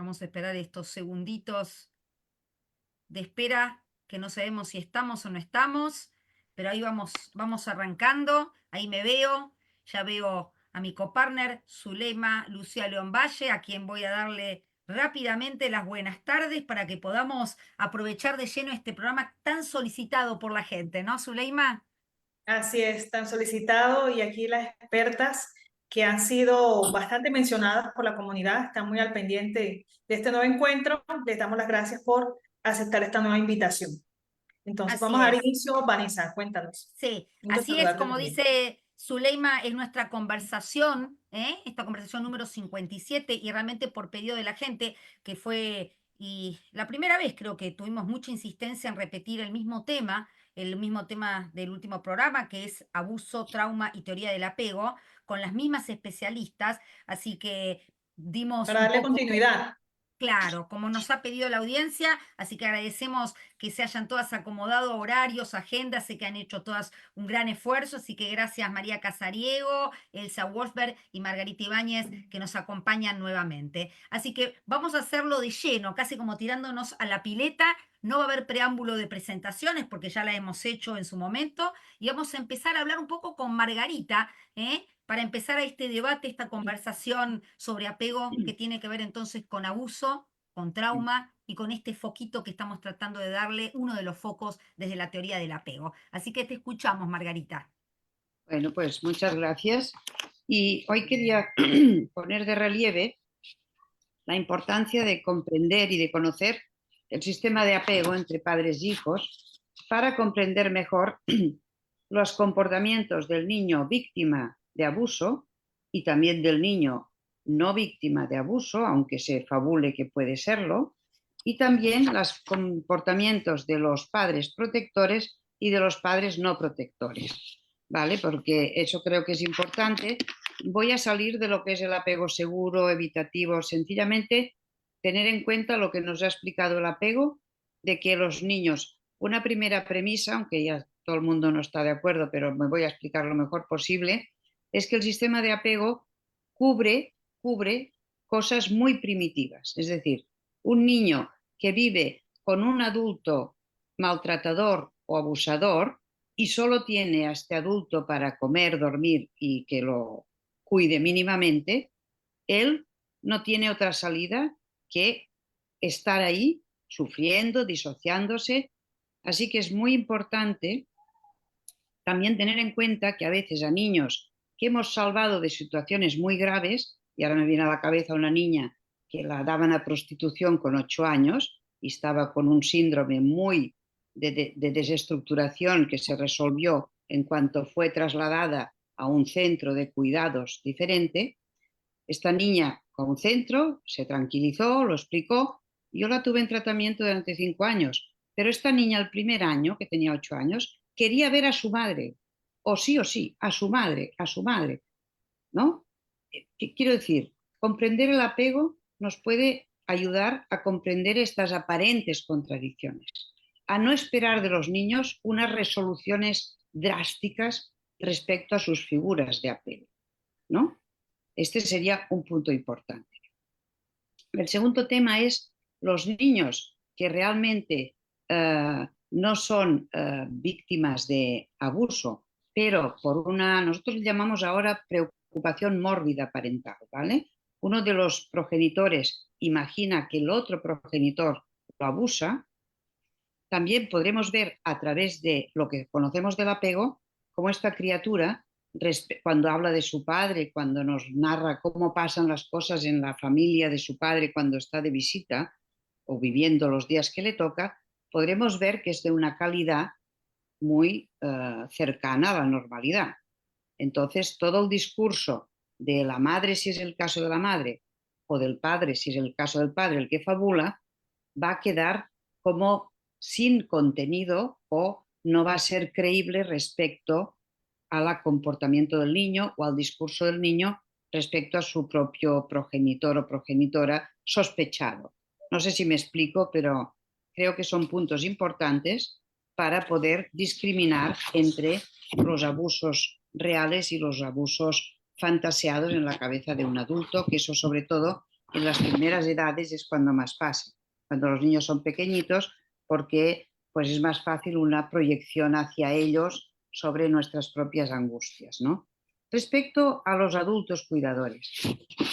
Vamos a esperar estos segunditos de espera, que no sabemos si estamos o no estamos, pero ahí vamos arrancando. Ahí me veo, ya veo a mi copartner Zulema Lucía León Valle, a quien voy a darle rápidamente las buenas tardes para que podamos aprovechar de lleno este programa tan solicitado por la gente, ¿no, Zuleima? Así es, tan solicitado y aquí las expertas que han sido bastante mencionadas por la comunidad están muy al pendiente de este nuevo encuentro. Les damos las gracias por aceptar esta nueva invitación. Entonces vamos Así a dar es. inicio. Vanessa, cuéntanos. Sí, Gusto así es, saludarte como también. dice Zuleima, es nuestra conversación, ¿eh? Esta conversación número 57 y realmente por pedido de la gente, que fue, y la primera vez creo que tuvimos mucha insistencia en repetir el mismo tema del último programa, que es abuso, trauma y teoría del apego, con las mismas especialistas, así que dimos Para un darle poco. continuidad. Claro, como nos ha pedido la audiencia, así que agradecemos que se hayan todas acomodado horarios, agendas, sé que han hecho todas un gran esfuerzo, así que gracias María Casariego, Elsa Wolfberg y Margarita Ibáñez que nos acompañan nuevamente. Así que vamos a hacerlo de lleno, casi como tirándonos a la pileta. No va a haber preámbulo de presentaciones porque ya la hemos hecho en su momento y vamos a empezar a hablar un poco con Margarita, ¿eh? Para empezar a este debate, esta conversación sobre apego que tiene que ver entonces con abuso, con trauma y con este foquito que estamos tratando de darle, uno de los focos desde la teoría del apego. Así que te escuchamos, Margarita. Bueno, pues muchas gracias. Y hoy quería poner de relieve la importancia de comprender y de conocer el sistema de apego entre padres y hijos para comprender mejor los comportamientos del niño víctima de abuso y también del niño no víctima de abuso, aunque se fabule que puede serlo, y también los comportamientos de los padres protectores y de los padres no protectores, ¿vale? Porque eso creo que es importante. Voy a salir de lo que es el apego seguro, evitativo, sencillamente tener en cuenta lo que nos ha explicado el apego, de que los niños, una primera premisa, aunque ya todo el mundo no está de acuerdo, pero me voy a explicar lo mejor posible, es que el sistema de apego cubre cosas muy primitivas. Es decir, un niño que vive con un adulto maltratador o abusador y solo tiene a este adulto para comer, dormir y que lo cuide mínimamente, él no tiene otra salida que estar ahí sufriendo, disociándose. Así que es muy importante también tener en cuenta que a veces a niños que hemos salvado de situaciones muy graves, y ahora me viene a la cabeza una niña que la daban a prostitución con 8 años y estaba con un síndrome muy de desestructuración que se resolvió en cuanto fue trasladada a un centro de cuidados diferente. Esta niña con un centro se tranquilizó, lo explicó. Yo la tuve en tratamiento durante 5 años, pero esta niña el primer año, que tenía 8 años, quería ver a su madre, o sí, a su madre, ¿no? ¿Qué quiero decir? Comprender el apego nos puede ayudar a comprender estas aparentes contradicciones, a no esperar de los niños unas resoluciones drásticas respecto a sus figuras de apego, ¿no? Este sería un punto importante. El segundo tema es los niños que realmente no son víctimas de abuso, pero por nosotros le llamamos ahora preocupación mórbida parental, ¿vale? Uno de los progenitores imagina que el otro progenitor lo abusa. También podremos ver a través de lo que conocemos del apego cómo esta criatura, cuando habla de su padre, cuando nos narra cómo pasan las cosas en la familia de su padre cuando está de visita o viviendo los días que le toca, podremos ver que es de una calidad muy cercana a la normalidad. Entonces, todo el discurso de la madre, si es el caso de la madre, o del padre, si es el caso del padre, el que fabula, va a quedar como sin contenido o no va a ser creíble respecto al comportamiento del niño o al discurso del niño respecto a su propio progenitor o progenitora sospechado. No sé si me explico, pero creo que son puntos importantes para poder discriminar entre los abusos reales y los abusos fantaseados en la cabeza de un adulto, que eso sobre todo en las primeras edades es cuando más pasa, cuando los niños son pequeñitos, porque pues es más fácil una proyección hacia ellos sobre nuestras propias angustias, ¿no? Respecto a los adultos cuidadores,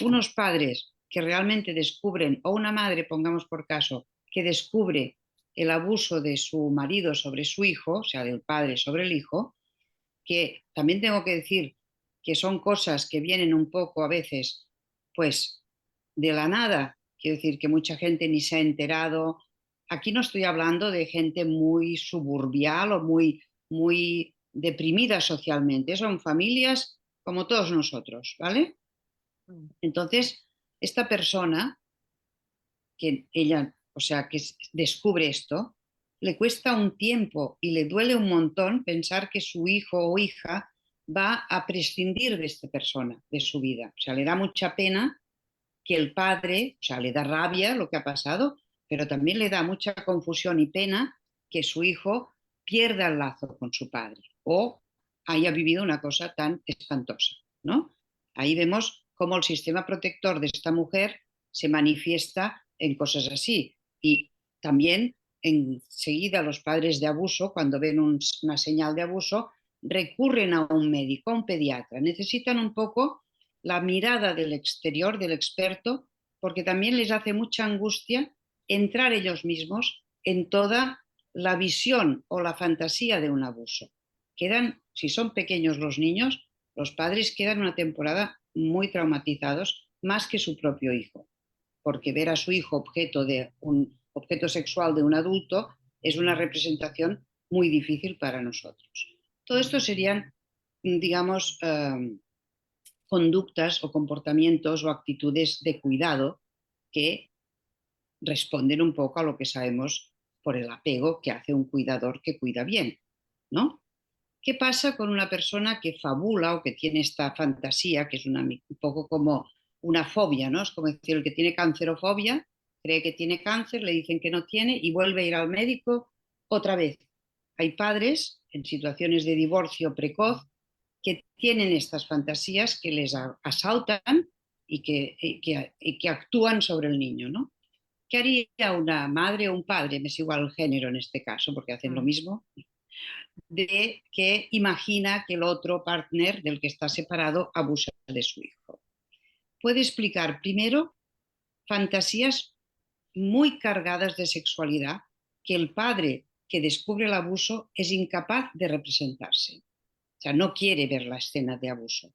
unos padres que realmente descubren, o una madre, pongamos por caso, que descubre el abuso de su marido sobre su hijo, o sea, del padre sobre el hijo, que también tengo que decir que son cosas que vienen un poco a veces, pues, de la nada. Quiero decir que mucha gente ni se ha enterado. Aquí no estoy hablando de gente muy suburbial o muy deprimida socialmente. Son familias como todos nosotros, ¿vale? Entonces, esta persona, que ella, o sea, que descubre esto, le cuesta un tiempo y le duele un montón pensar que su hijo o hija va a prescindir de esta persona, de su vida. O sea, le da mucha pena que el padre, o sea, le da rabia lo que ha pasado, pero también le da mucha confusión y pena que su hijo pierda el lazo con su padre o haya vivido una cosa tan espantosa, ¿no? Ahí vemos cómo el sistema protector de esta mujer se manifiesta en cosas así. Y también enseguida los padres de abuso, cuando ven una señal de abuso, recurren a un médico, a un pediatra. Necesitan un poco la mirada del exterior, del experto, porque también les hace mucha angustia entrar ellos mismos en toda la visión o la fantasía de un abuso. Quedan, si son pequeños los niños, los padres quedan una temporada muy traumatizados, más que su propio hijo, porque ver a su hijo objeto de un objeto sexual de un adulto es una representación muy difícil para nosotros. Todo esto serían, digamos, conductas o comportamientos o actitudes de cuidado que responden un poco a lo que sabemos por el apego que hace un cuidador que cuida bien, ¿no? ¿Qué pasa con una persona que fabula o que tiene esta fantasía, que es un poco como una fobia, ¿no? Es como decir, el que tiene cancerofobia, cree que tiene cáncer, le dicen que no tiene y vuelve a ir al médico otra vez. Hay padres en situaciones de divorcio precoz que tienen estas fantasías que les asaltan y que actúan sobre el niño, ¿no? ¿Qué haría una madre o un padre? Me es igual el género en este caso, porque hacen lo mismo, de que imagina que el otro partner del que está separado abusa de su hijo. Puede explicar primero fantasías muy cargadas de sexualidad que el padre que descubre el abuso es incapaz de representarse. O sea, no quiere ver la escena de abuso.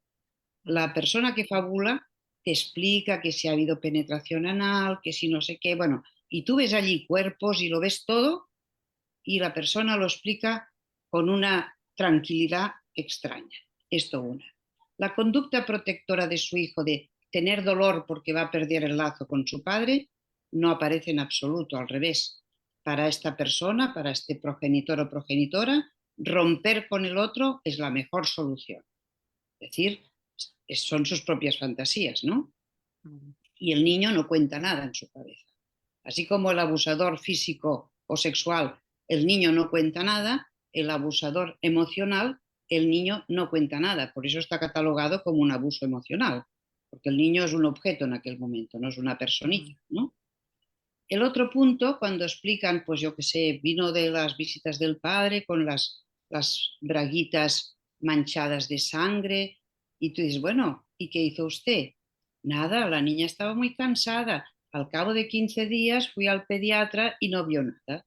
La persona que fabula te explica que si ha habido penetración anal, que si no sé qué, bueno, y tú ves allí cuerpos y lo ves todo y la persona lo explica con una tranquilidad extraña. Esto una. La conducta protectora de su hijo de tener dolor porque va a perder el lazo con su padre no aparece en absoluto, al revés. Para esta persona, para este progenitor o progenitora, romper con el otro es la mejor solución. Es decir, son sus propias fantasías, ¿no? Y el niño no cuenta nada en su cabeza. Así como el abusador físico o sexual, el niño no cuenta nada, el abusador emocional, el niño no cuenta nada. Por eso está catalogado como un abuso emocional, porque el niño es un objeto en aquel momento, no es una personita, ¿no? El otro punto, cuando explican, pues yo qué sé, vino de las visitas del padre con las braguitas manchadas de sangre, y tú dices, bueno, ¿y qué hizo usted? Nada, la niña estaba muy cansada. Al cabo de 15 días fui al pediatra y no vio nada.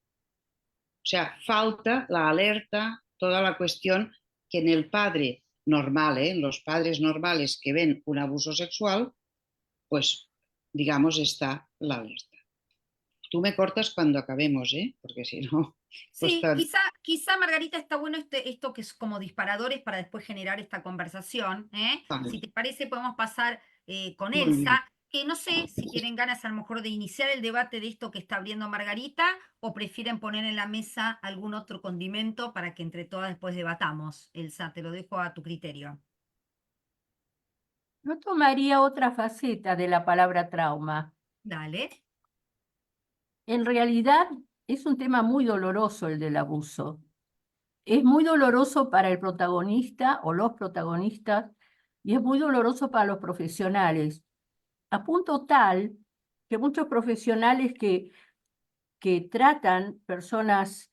O sea, falta la alerta, toda la cuestión que en el padre normal, en los padres normales que ven un abuso sexual, pues digamos está la alerta. Tú me cortas cuando acabemos, ¿eh? Porque si no, pues Sí, quizá Margarita está bueno esto que es como disparadores para después generar esta conversación, ¿eh? vale, Si te parece, podemos pasar con muy bien. Elsa, que no sé si tienen ganas a lo mejor de iniciar el debate de esto que está abriendo Margarita o prefieren poner en la mesa algún otro condimento para que entre todas después debatamos. Elsa, te lo dejo a tu criterio. Yo tomaría otra faceta de la palabra trauma. Dale. En realidad es un tema muy doloroso el del abuso. Es muy doloroso para el protagonista o los protagonistas y es muy doloroso para los profesionales, a punto tal que muchos profesionales que tratan personas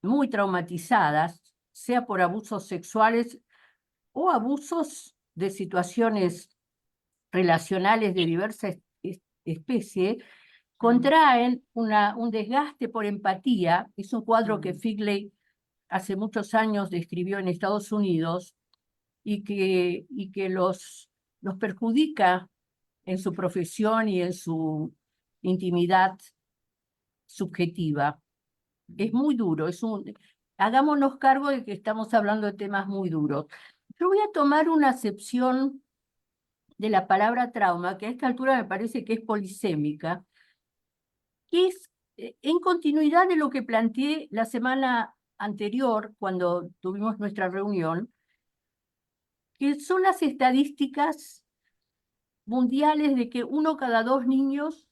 muy traumatizadas, sea por abusos sexuales o abusos de situaciones relacionales de diversa especie, contraen un desgaste por empatía. Es un cuadro que Figley hace muchos años describió en Estados Unidos y que los perjudica en su profesión y en su intimidad subjetiva. Es muy duro, hagámonos cargo de que estamos hablando de temas muy duros. Yo voy a tomar una acepción de la palabra trauma, que a esta altura me parece que es polisémica, que es en continuidad de lo que planteé la semana anterior, cuando tuvimos nuestra reunión, que son las estadísticas mundiales de que 1 cada 2 niños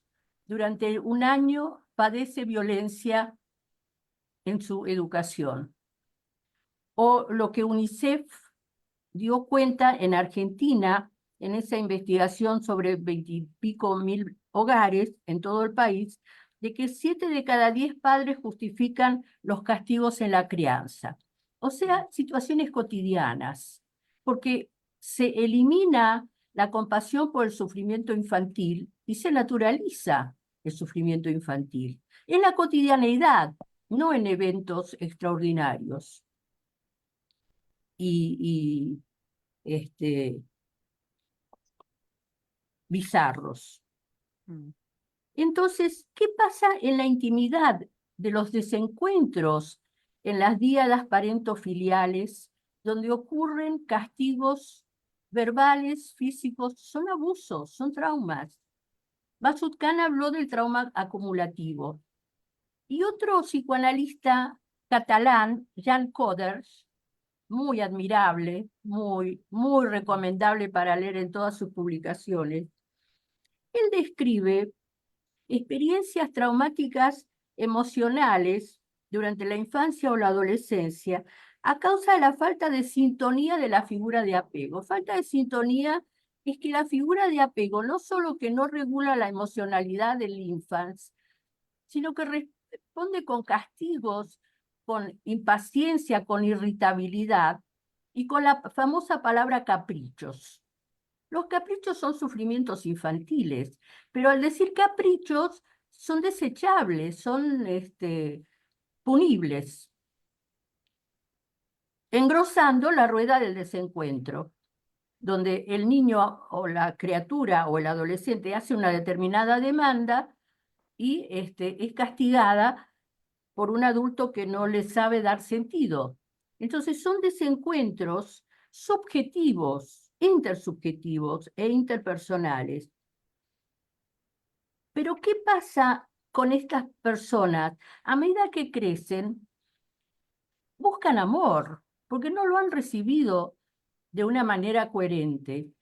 durante un año padece violencia en su educación. O lo que UNICEF dio cuenta en Argentina, en esa investigación sobre 20 y pico mil hogares en todo el país, de que 7 de cada 10 padres justifican los castigos en la crianza. O sea, situaciones cotidianas, porque se elimina la compasión por el sufrimiento infantil y se naturaliza el sufrimiento infantil. En la cotidianeidad, no en eventos extraordinarios. Bizarros. Entonces, ¿qué pasa en la intimidad de los desencuentros en las díadas parentofiliales, donde ocurren castigos verbales, físicos? Son abusos, son traumas. Masud Khan habló del trauma acumulativo. Y otro psicoanalista catalán, Jan Coders, muy admirable, muy recomendable para leer en todas sus publicaciones, él describe experiencias traumáticas emocionales durante la infancia o la adolescencia a causa de la falta de sintonía de la figura de apego. Falta de sintonía es que la figura de apego no solo que no regula la emocionalidad del infante, sino que responde con castigos, con impaciencia, con irritabilidad y con la famosa palabra caprichos. Los caprichos son sufrimientos infantiles, pero al decir caprichos son desechables, son punibles, engrosando la rueda del desencuentro, donde el niño o la criatura o el adolescente hace una determinada demanda y es castigada por un adulto que no le sabe dar sentido. Entonces son desencuentros subjetivos, intersubjetivos e interpersonales. Pero ¿qué pasa con estas personas? A medida que crecen, buscan amor, porque no lo han recibido de una manera coherente.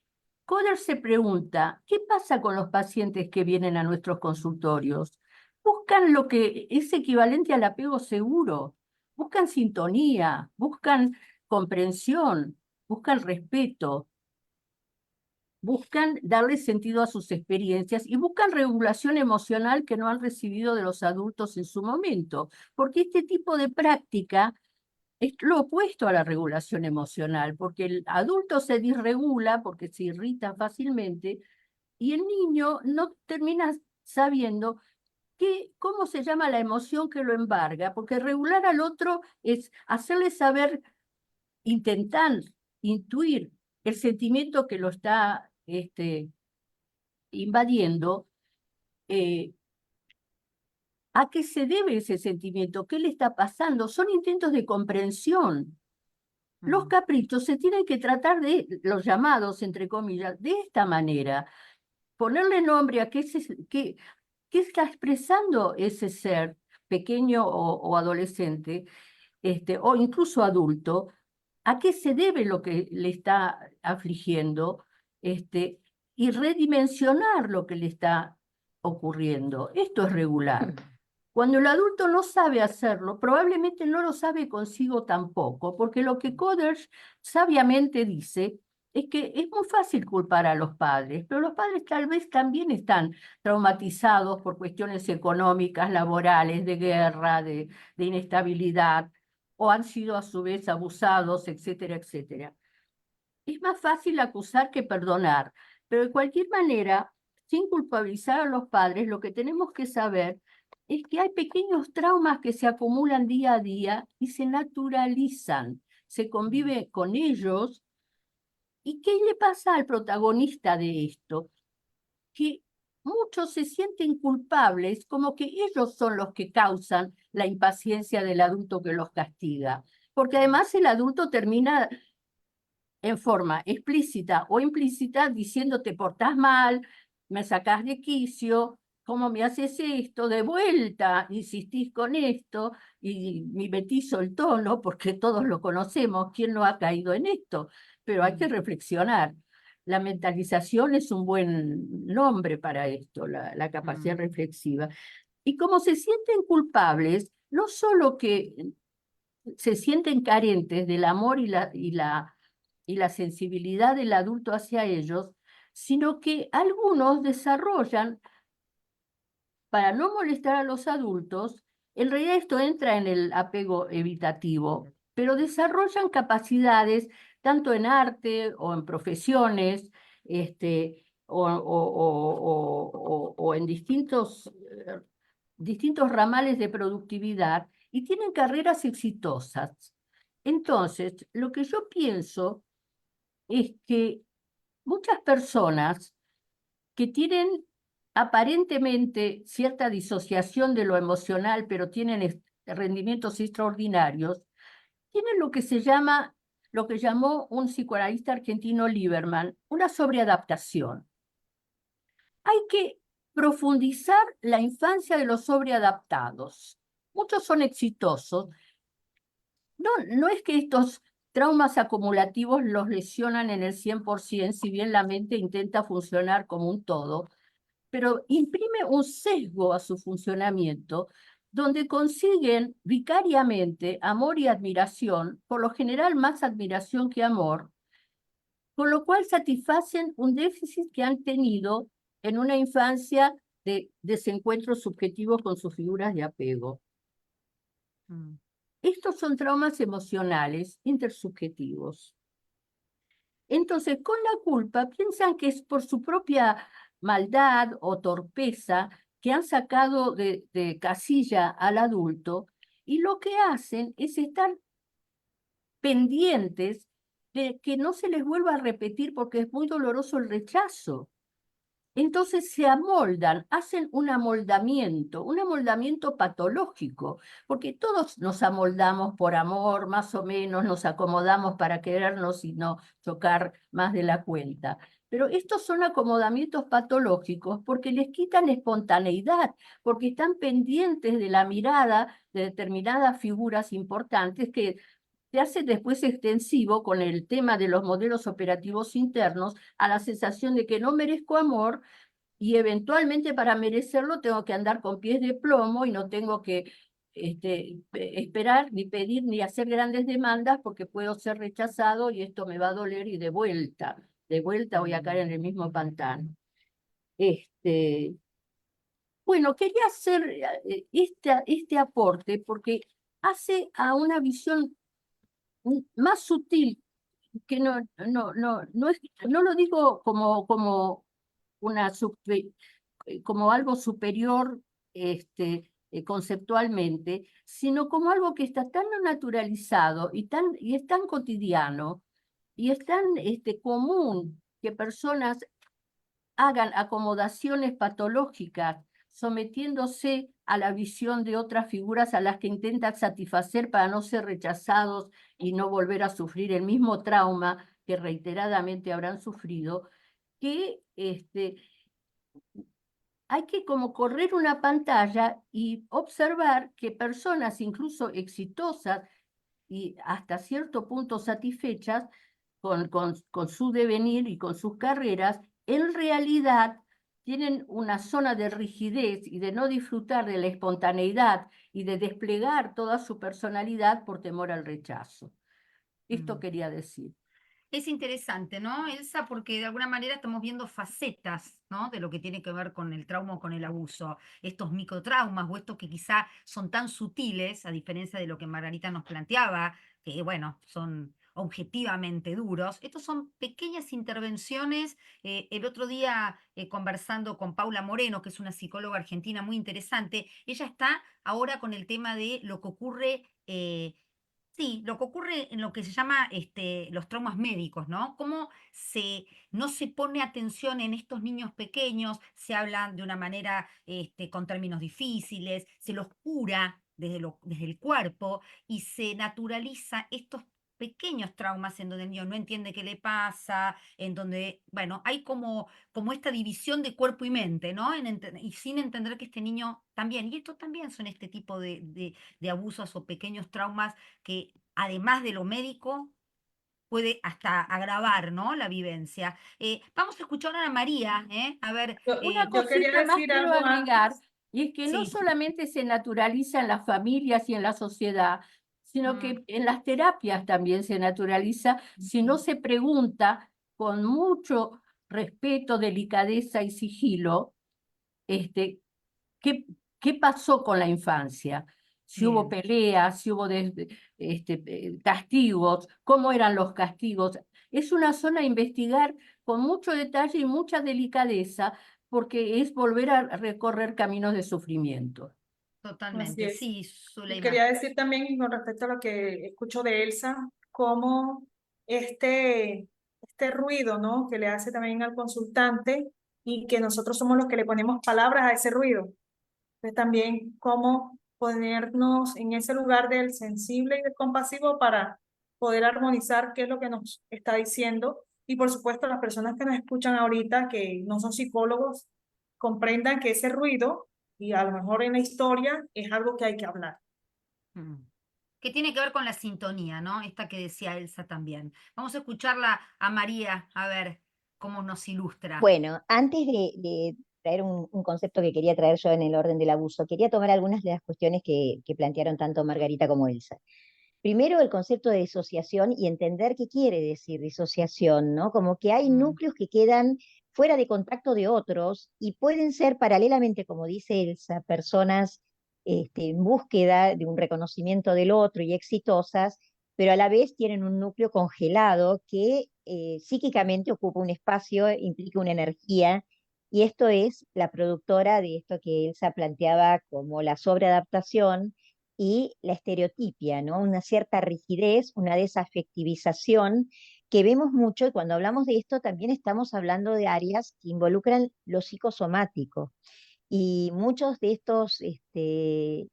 Coder se pregunta, ¿qué pasa con los pacientes que vienen a nuestros consultorios? Buscan lo que es equivalente al apego seguro, buscan sintonía, buscan comprensión, buscan respeto, buscan darle sentido a sus experiencias y buscan regulación emocional que no han recibido de los adultos en su momento, porque este tipo de práctica es lo opuesto a la regulación emocional, porque el adulto se disregula porque se irrita fácilmente y el niño no termina sabiendo cómo se llama la emoción que lo embarga, porque regular al otro es hacerle saber, intentar intuir el sentimiento que lo está invadiendo, ¿a qué se debe ese sentimiento? ¿Qué le está pasando? Son intentos de comprensión. Los caprichos se tienen que tratar de, los llamados, entre comillas, de esta manera. Ponerle nombre a qué está expresando ese ser pequeño o adolescente, o incluso adulto, a qué se debe lo que le está afligiendo, y redimensionar lo que le está ocurriendo. Esto es regular. Cuando el adulto no sabe hacerlo, probablemente no lo sabe consigo tampoco, porque lo que Coders sabiamente dice es que es muy fácil culpar a los padres, pero los padres tal vez también están traumatizados por cuestiones económicas, laborales, de guerra, de inestabilidad, o han sido a su vez abusados, etcétera, etcétera. Es más fácil acusar que perdonar, pero de cualquier manera, sin culpabilizar a los padres, lo que tenemos que saber es que hay pequeños traumas que se acumulan día a día y se naturalizan, se convive con ellos. ¿Y qué le pasa al protagonista de esto? Que muchos se sienten culpables, como que ellos son los que causan la impaciencia del adulto que los castiga, porque además el adulto termina en forma explícita o implícita diciendo te portás mal, me sacás de quicio, ¿cómo me haces esto? De vuelta, insistís con esto y mimetizo el tono porque todos lo conocemos, ¿quién no ha caído en esto? Pero hay que reflexionar. La mentalización es un buen nombre para esto, la capacidad reflexiva. Y como se sienten culpables, no solo que se sienten carentes del amor y la sensibilidad del adulto hacia ellos, sino que algunos desarrollan, para no molestar a los adultos, en realidad esto entra en el apego evitativo, pero desarrollan capacidades tanto en arte o en profesiones, o en distintos ramales de productividad y tienen carreras exitosas. Entonces, lo que yo pienso es que muchas personas que tienen aparentemente cierta disociación de lo emocional, pero tienen rendimientos extraordinarios, tienen lo que se llama, lo que llamó un psicoanalista argentino Lieberman, una sobreadaptación. Hay que profundizar la infancia de los sobreadaptados. Muchos son exitosos. No es que estos traumas acumulativos los lesionan en el 100%, si bien la mente intenta funcionar como un todo, pero imprime un sesgo a su funcionamiento, donde consiguen vicariamente amor y admiración, por lo general más admiración que amor, con lo cual satisfacen un déficit que han tenido en una infancia de desencuentros subjetivos con sus figuras de apego. Estos son traumas emocionales intersubjetivos. Entonces, con la culpa piensan que es por su propia maldad o torpeza que han sacado de casilla al adulto y lo que hacen es estar pendientes de que no se les vuelva a repetir porque es muy doloroso el rechazo. Entonces se amoldan, hacen un amoldamiento patológico, porque todos nos amoldamos por amor, más o menos, nos acomodamos para querernos y no chocar más de la cuenta. Pero estos son acomodamientos patológicos porque les quitan espontaneidad, porque están pendientes de la mirada de determinadas figuras importantes que se hace después extensivo con el tema de los modelos operativos internos a la sensación de que no merezco amor y eventualmente para merecerlo tengo que andar con pies de plomo y no tengo que esperar, ni pedir, ni hacer grandes demandas porque puedo ser rechazado y esto me va a doler y de vuelta voy a caer en el mismo pantano. Bueno, quería hacer este aporte porque hace a una visión más sutil, que no lo digo como como algo superior conceptualmente, sino como algo que está tan naturalizado y es tan cotidiano y es tan común que personas hagan acomodaciones patológicas sometiéndose a la visión de otras figuras a las que intentan satisfacer para no ser rechazados y no volver a sufrir el mismo trauma que reiteradamente habrán sufrido, que hay que como correr una pantalla y observar que personas incluso exitosas y hasta cierto punto satisfechas con su devenir y con sus carreras, en realidad tienen una zona de rigidez y de no disfrutar de la espontaneidad y de desplegar toda su personalidad por temor al rechazo. Esto quería decir. Es interesante, ¿no, Elsa? Porque de alguna manera estamos viendo facetas, ¿no? De lo que tiene que ver con el trauma o con el abuso. Estos microtraumas o estos que quizá son tan sutiles, a diferencia de lo que Margarita nos planteaba, que bueno, son objetivamente duros. Estos son pequeñas intervenciones. El otro día, conversando con Paula Moreno, que es una psicóloga argentina muy interesante, ella está ahora con el tema de lo que ocurre. Sí, lo que ocurre en lo que se llama los traumas médicos, ¿no? Cómo no se pone atención en estos niños pequeños, se hablan de una manera con términos difíciles, se los cura desde el cuerpo y se naturaliza estos pequeños traumas en donde el niño no entiende qué le pasa, en donde, bueno, hay como esta división de cuerpo y mente, ¿no? Y sin entender que este niño también, y estos también son este tipo de abusos o pequeños traumas que además de lo médico puede hasta agravar, ¿no? La vivencia. Vamos a escuchar a Ana María, ¿eh? A ver, Una Yo quería cosita más decir quiero algo agregar, antes. y es que no sí. solamente se naturaliza en las familias y en la sociedad, sino Mm, que en las terapias también se naturaliza si no mm, se pregunta con mucho respeto, delicadeza y sigilo, este, ¿qué, qué pasó con la infancia? Si hubo bien. peleas, si hubo castigos, cómo eran los castigos. Es una zona a investigar con mucho detalle y mucha delicadeza, porque es volver a recorrer caminos de sufrimiento. Así Totalmente. es. Sí, Y Zuleima. quería decir también con respecto a lo que escucho de Elsa, cómo este, este ruido, ¿no? Que le hace también al consultante y que nosotros somos los que le ponemos palabras a ese ruido. Entonces también cómo ponernos en ese lugar del sensible y del compasivo para poder armonizar qué es lo que nos está diciendo. Y por supuesto, las personas que nos escuchan ahorita, que no son psicólogos, comprendan que ese ruido, y a lo mejor en la historia, es algo que hay que hablar. Mm. Que tiene que ver con la sintonía, ¿no? Esta que decía Elsa también. Vamos a escucharla a María, a ver cómo nos ilustra. Bueno, antes de traer un concepto que quería traer yo en el orden del abuso, quería tomar algunas de las cuestiones que plantearon tanto Margarita como Elsa. Primero, el concepto de disociación y entender qué quiere decir disociación, ¿no? Como que hay Mm, núcleos que quedan fuera de contacto de otros y pueden ser paralelamente, como dice Elsa, personas en búsqueda de un reconocimiento del otro y exitosas, pero a la vez tienen un núcleo congelado que psíquicamente ocupa un espacio, implica una energía, y esto es la productora de esto que Elsa planteaba como la sobreadaptación y la estereotipia, ¿no? Una cierta rigidez, una desafectivización que vemos mucho, y cuando hablamos de esto también estamos hablando de áreas que involucran lo psicosomático. Y muchos de estos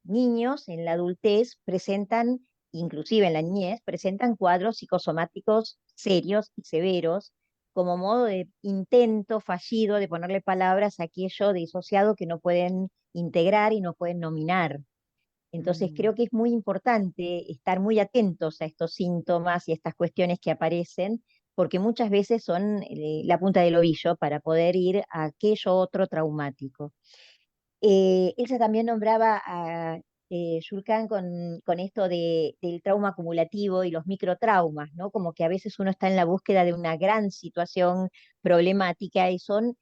niños en la adultez presentan, inclusive en la niñez, presentan cuadros psicosomáticos serios y severos como modo de intento fallido de ponerle palabras a aquello disociado que no pueden integrar y no pueden nominar. Entonces mm. creo que es muy importante estar muy atentos a estos síntomas y a estas cuestiones que aparecen, porque muchas veces son la punta del ovillo para poder ir a aquello otro traumático. Elsa también nombraba a Shulkan con esto del trauma acumulativo y los microtraumas, ¿no? Como que a veces uno está en la búsqueda de una gran situación problemática y son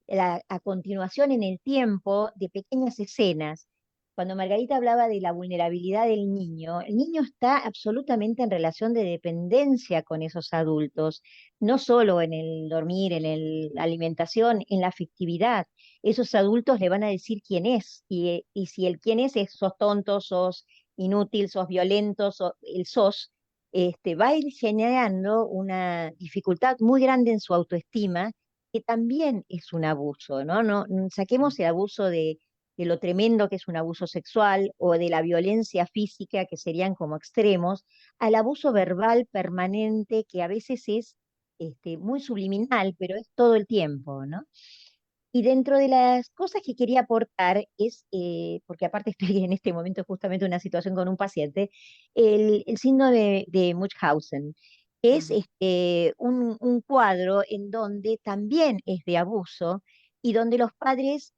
a continuación en el tiempo de pequeñas escenas. Cuando Margarita hablaba de la vulnerabilidad del niño, el niño está absolutamente en relación de dependencia con esos adultos, no solo en el dormir, en la alimentación, en la afectividad. Esos adultos le van a decir quién es, y si el quién es sos tonto, sos inútil, sos violento, el sos, va a ir generando una dificultad muy grande en su autoestima, que también es un abuso, ¿no? Saquemos el abuso de lo tremendo que es un abuso sexual o de la violencia física, que serían como extremos, al abuso verbal permanente, que a veces es muy subliminal, pero es todo el tiempo, ¿no? Y dentro de las cosas que quería aportar es, porque aparte estoy en este momento justamente en una situación con un paciente, el síndrome de Munchausen, que es Mm, un cuadro en donde también es de abuso y donde los padres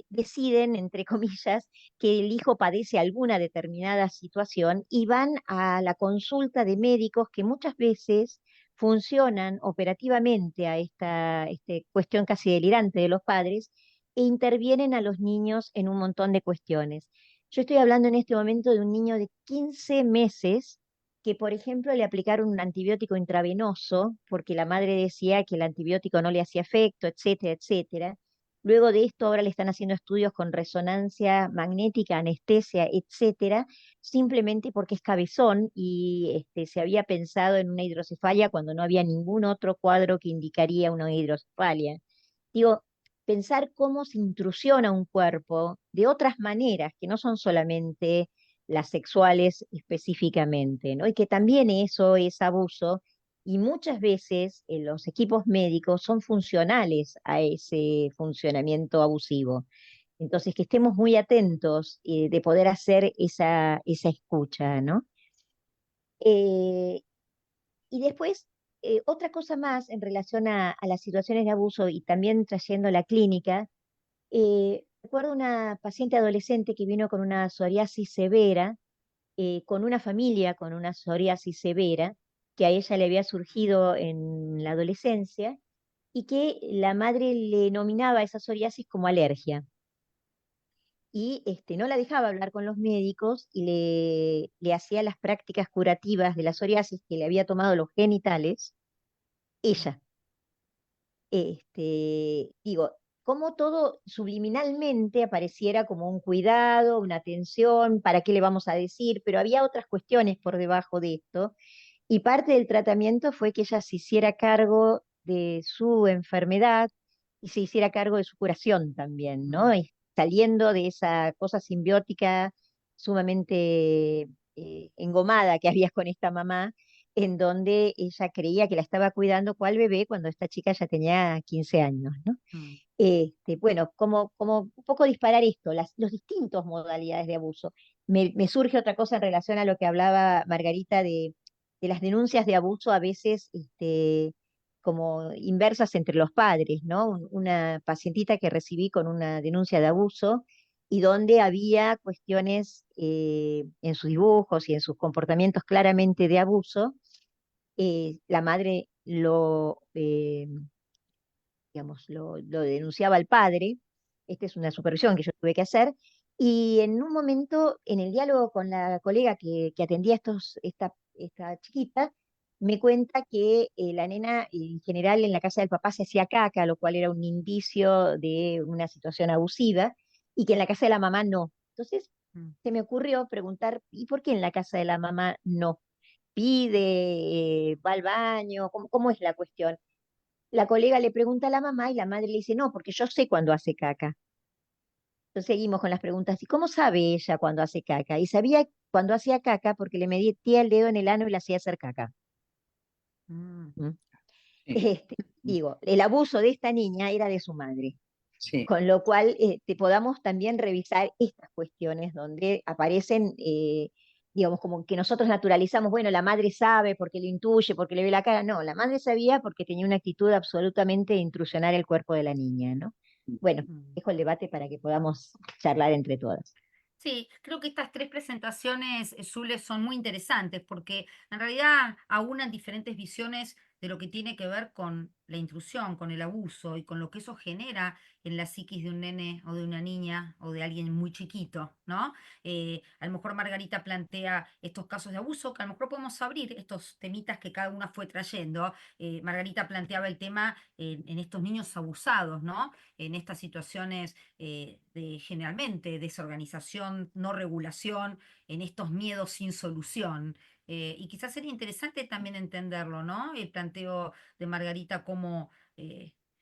deciden, entre comillas, que el hijo padece alguna determinada situación y van a la consulta de médicos que muchas veces funcionan operativamente a esta cuestión casi delirante de los padres e intervienen a los niños en un montón de cuestiones. Yo estoy hablando en este momento de un niño de 15 meses que, por ejemplo, le aplicaron un antibiótico intravenoso porque la madre decía que el antibiótico no le hacía efecto, etcétera, etcétera. Luego de esto, ahora le están haciendo estudios con resonancia magnética, anestesia, etcétera, simplemente porque es cabezón y se había pensado en una hidrocefalia cuando no había ningún otro cuadro que indicaría una hidrocefalia. Digo, pensar cómo se intrusiona un cuerpo de otras maneras que no son solamente las sexuales específicamente, ¿no? Y que también eso es abuso y muchas veces los equipos médicos son funcionales a ese funcionamiento abusivo. Entonces, que estemos muy atentos de poder hacer esa escucha, ¿no? Eh, y después, otra cosa más en relación a las situaciones de abuso y también trayendo la clínica, recuerdo una paciente adolescente que vino con una psoriasis severa, con una familia con una psoriasis severa, que a ella le había surgido en la adolescencia y que la madre le nominaba esa psoriasis como alergia. Y no la dejaba hablar con los médicos y le hacía las prácticas curativas de la psoriasis que le había tomado los genitales, ella. Digo, como todo subliminalmente apareciera como un cuidado, una atención, ¿para qué le vamos a decir? Pero había otras cuestiones por debajo de esto, y parte del tratamiento fue que ella se hiciera cargo de su enfermedad y se hiciera cargo de su curación también, ¿no? Y saliendo de esa cosa simbiótica sumamente engomada que había con esta mamá, en donde ella creía que la estaba cuidando cual bebé cuando esta chica ya tenía 15 años, ¿no? Mm. Bueno, como un poco disparar esto, los distintos modalidades de abuso. Me surge otra cosa en relación a lo que hablaba Margarita de las denuncias de abuso a veces como inversas entre los padres, ¿no? Una pacientita que recibí con una denuncia de abuso y donde había cuestiones en sus dibujos y en sus comportamientos claramente de abuso. La madre digamos, lo denunciaba al padre. Esta es una supervisión que yo tuve que hacer. Y en un momento, en el diálogo con la colega que atendía esta chiquita, me cuenta que la nena en general en la casa del papá se hacía caca, lo cual era un indicio de una situación abusiva, y que en la casa de la mamá no. Entonces Mm. se me ocurrió preguntar, ¿y por qué en la casa de la mamá no? ¿Pide, va al baño? ¿Cómo es la cuestión? La colega le pregunta a la mamá y la madre le dice, no, porque yo sé cuando hace caca. Entonces seguimos con las preguntas. ¿Y cómo sabe ella cuando hace caca? Y sabía cuando hacía caca porque le metía el dedo en el ano y la hacía hacer caca. Mm. ¿Mm? Sí, Digo, el abuso de esta niña era de su madre. sí. Con lo cual, podamos también revisar estas cuestiones donde aparecen, digamos, como que nosotros naturalizamos, bueno, la madre sabe porque lo intuye, porque le ve la cara. No, la madre sabía porque tenía una actitud absolutamente de intrusionar el cuerpo de la niña, ¿no? Bueno, Mm. dejo el debate para que podamos charlar entre todas. Sí, creo que estas tres presentaciones, Zule, son muy interesantes porque en realidad aunan diferentes visiones de lo que tiene que ver con la intrusión, con el abuso y con lo que eso genera en la psiquis de un nene o de una niña o de alguien muy chiquito, ¿no? A lo mejor Margarita plantea estos casos de abuso, que a lo mejor podemos abrir estos temitas que cada una fue trayendo. Margarita planteaba el tema en estos niños abusados, ¿no? En estas situaciones de generalmente desorganización, no regulación, en estos miedos sin solución. Y quizás sería interesante también entenderlo, ¿no? El planteo de Margarita como,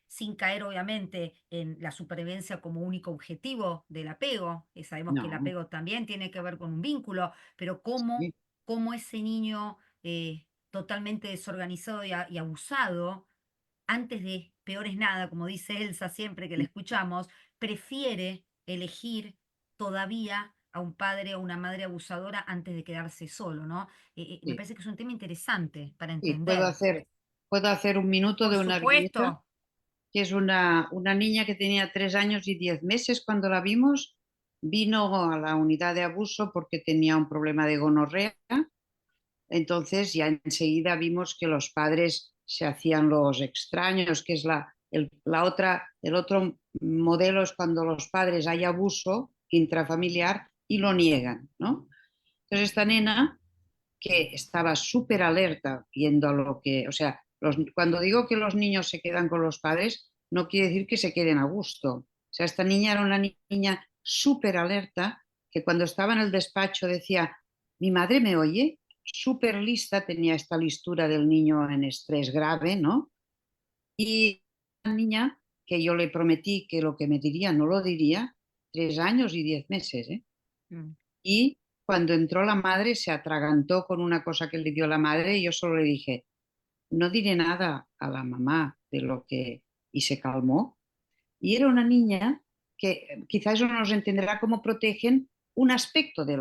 sin caer obviamente en la supervivencia como único objetivo del apego, sabemos que el No, apego también tiene que ver con un vínculo, pero sí, cómo ese niño totalmente desorganizado y abusado antes de peor es nada, como dice Elsa siempre que la escuchamos, prefiere elegir todavía a un padre o una madre abusadora antes de quedarse solo, ¿no? Me sí, parece que es un tema interesante para sí. entender. Puedo hacer un minuto Por de una viñeta, supuesto. que es una niña que tenía 3 años y 10 meses cuando la vimos. Vino a la unidad de abuso porque tenía un problema de gonorrea. entonces ya enseguida vimos que los padres se hacían los extraños, que es el otro modelo es cuando los padres hay abuso intrafamiliar y lo niegan, ¿no? Entonces esta nena que estaba súper alerta viendo lo que, o sea, cuando digo que los niños se quedan con los padres, no quiere decir que se queden a gusto. O sea, esta niña era una niña súper alerta que cuando estaba en el despacho decía, mi madre me oye, súper lista, tenía esta listura del niño en estrés grave, ¿no? Y una niña que yo le prometí que lo que me diría no lo diría, 3 años y 10 meses, ¿eh? Mm. Y cuando entró la madre se atragantó con una cosa que le dio la madre y yo solo le dije, no diré nada a la mamá de lo que... Y se calmó. Y era una niña que quizás eso nos entenderá cómo protegen un aspecto de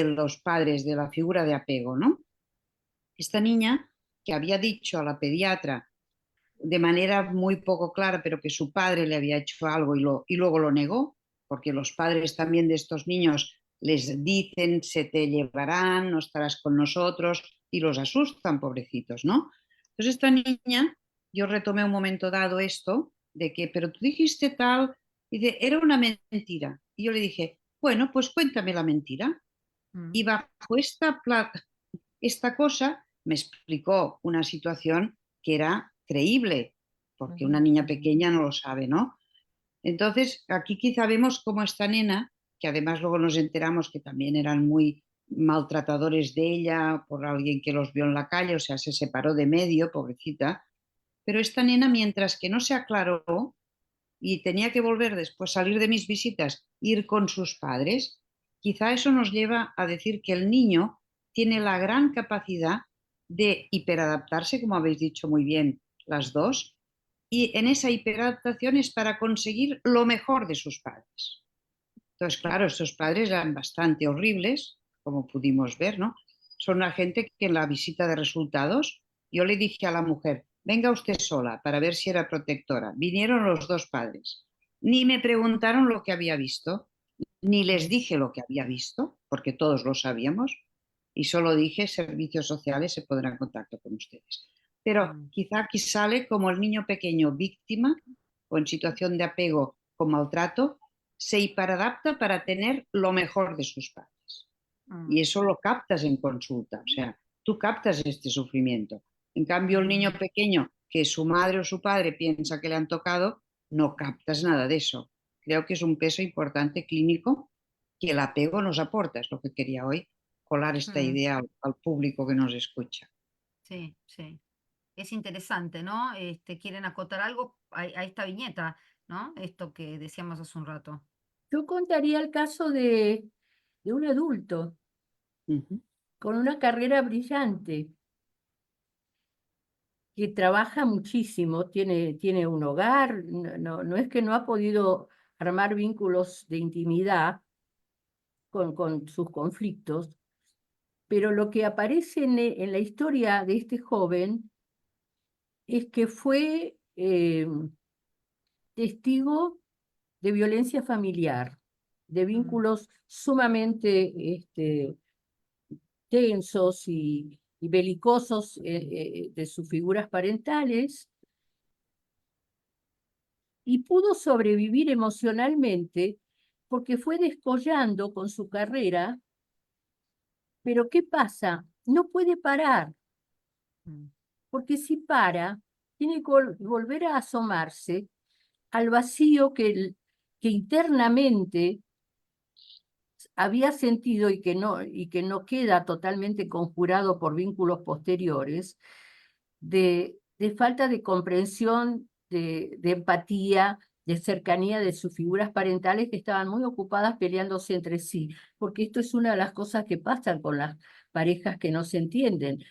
los padres, de la figura de apego, ¿no? Esta niña que había dicho a la pediatra de manera muy poco clara, pero que su padre le había hecho algo y luego lo negó, porque los padres también de estos niños les dicen, se te llevarán, no estarás con nosotros, y los asustan, pobrecitos, ¿no? Entonces esta niña, yo retomé un momento dado esto, de que, pero tú dijiste tal, y dice, era una mentira. Y yo le dije, bueno, pues cuéntame la mentira. Mm. Y bajo esta cosa me explicó una situación que era creíble, porque una niña pequeña no lo sabe, ¿no? Entonces, aquí quizá vemos cómo esta nena, que además luego nos enteramos que también eran muy maltratadores de ella por alguien que los vio en la calle, o sea, se separó de medio, pobrecita, pero esta nena, mientras que no se aclaró y tenía que volver después, salir de mis visitas, ir con sus padres, quizá eso nos lleva a decir que el niño tiene la gran capacidad de hiperadaptarse, como habéis dicho muy bien las dos, y en esa hiperadaptación es para conseguir lo mejor de sus padres. Entonces, claro, estos padres eran bastante horribles, como pudimos ver, ¿no? Son una gente que en la visita de resultados, yo le dije a la mujer, venga usted sola para ver si era protectora. Vinieron los dos padres. Ni me preguntaron lo que había visto, ni les dije lo que había visto, porque todos lo sabíamos, y solo dije, servicios sociales se pondrán en contacto con ustedes. Pero quizá aquí sale como el niño pequeño víctima o en situación de apego con maltrato, se hiperadapta para tener lo mejor de sus padres. Y eso lo captas en consulta, o sea, tú captas este sufrimiento. En cambio, el niño pequeño que su madre o su padre piensa que le han tocado, no captas nada de eso. Creo que es un peso importante clínico que el apego nos aporta, es lo que quería hoy colar esta idea al público que nos escucha. Sí, sí. Es interesante, ¿no? Quieren acotar algo a esta viñeta, ¿no? Esto que decíamos hace un rato. Yo contaría el caso de un adulto Ujú. con una carrera brillante, que trabaja muchísimo, tiene un hogar, no es que no ha podido armar vínculos de intimidad con sus conflictos, pero lo que aparece en la historia de este joven es que fue testigo de violencia familiar, de vínculos sumamente tensos y belicosos de sus figuras parentales, y pudo sobrevivir emocionalmente porque fue descollando con su carrera. Pero ¿qué pasa? No puede parar, porque si para, tiene que volver a asomarse al vacío que internamente había sentido y que no queda totalmente conjurado por vínculos posteriores, de falta de comprensión, de empatía, de cercanía de sus figuras parentales, que estaban muy ocupadas peleándose entre sí, porque esto es una de las cosas que pasan con las parejas que no se entienden,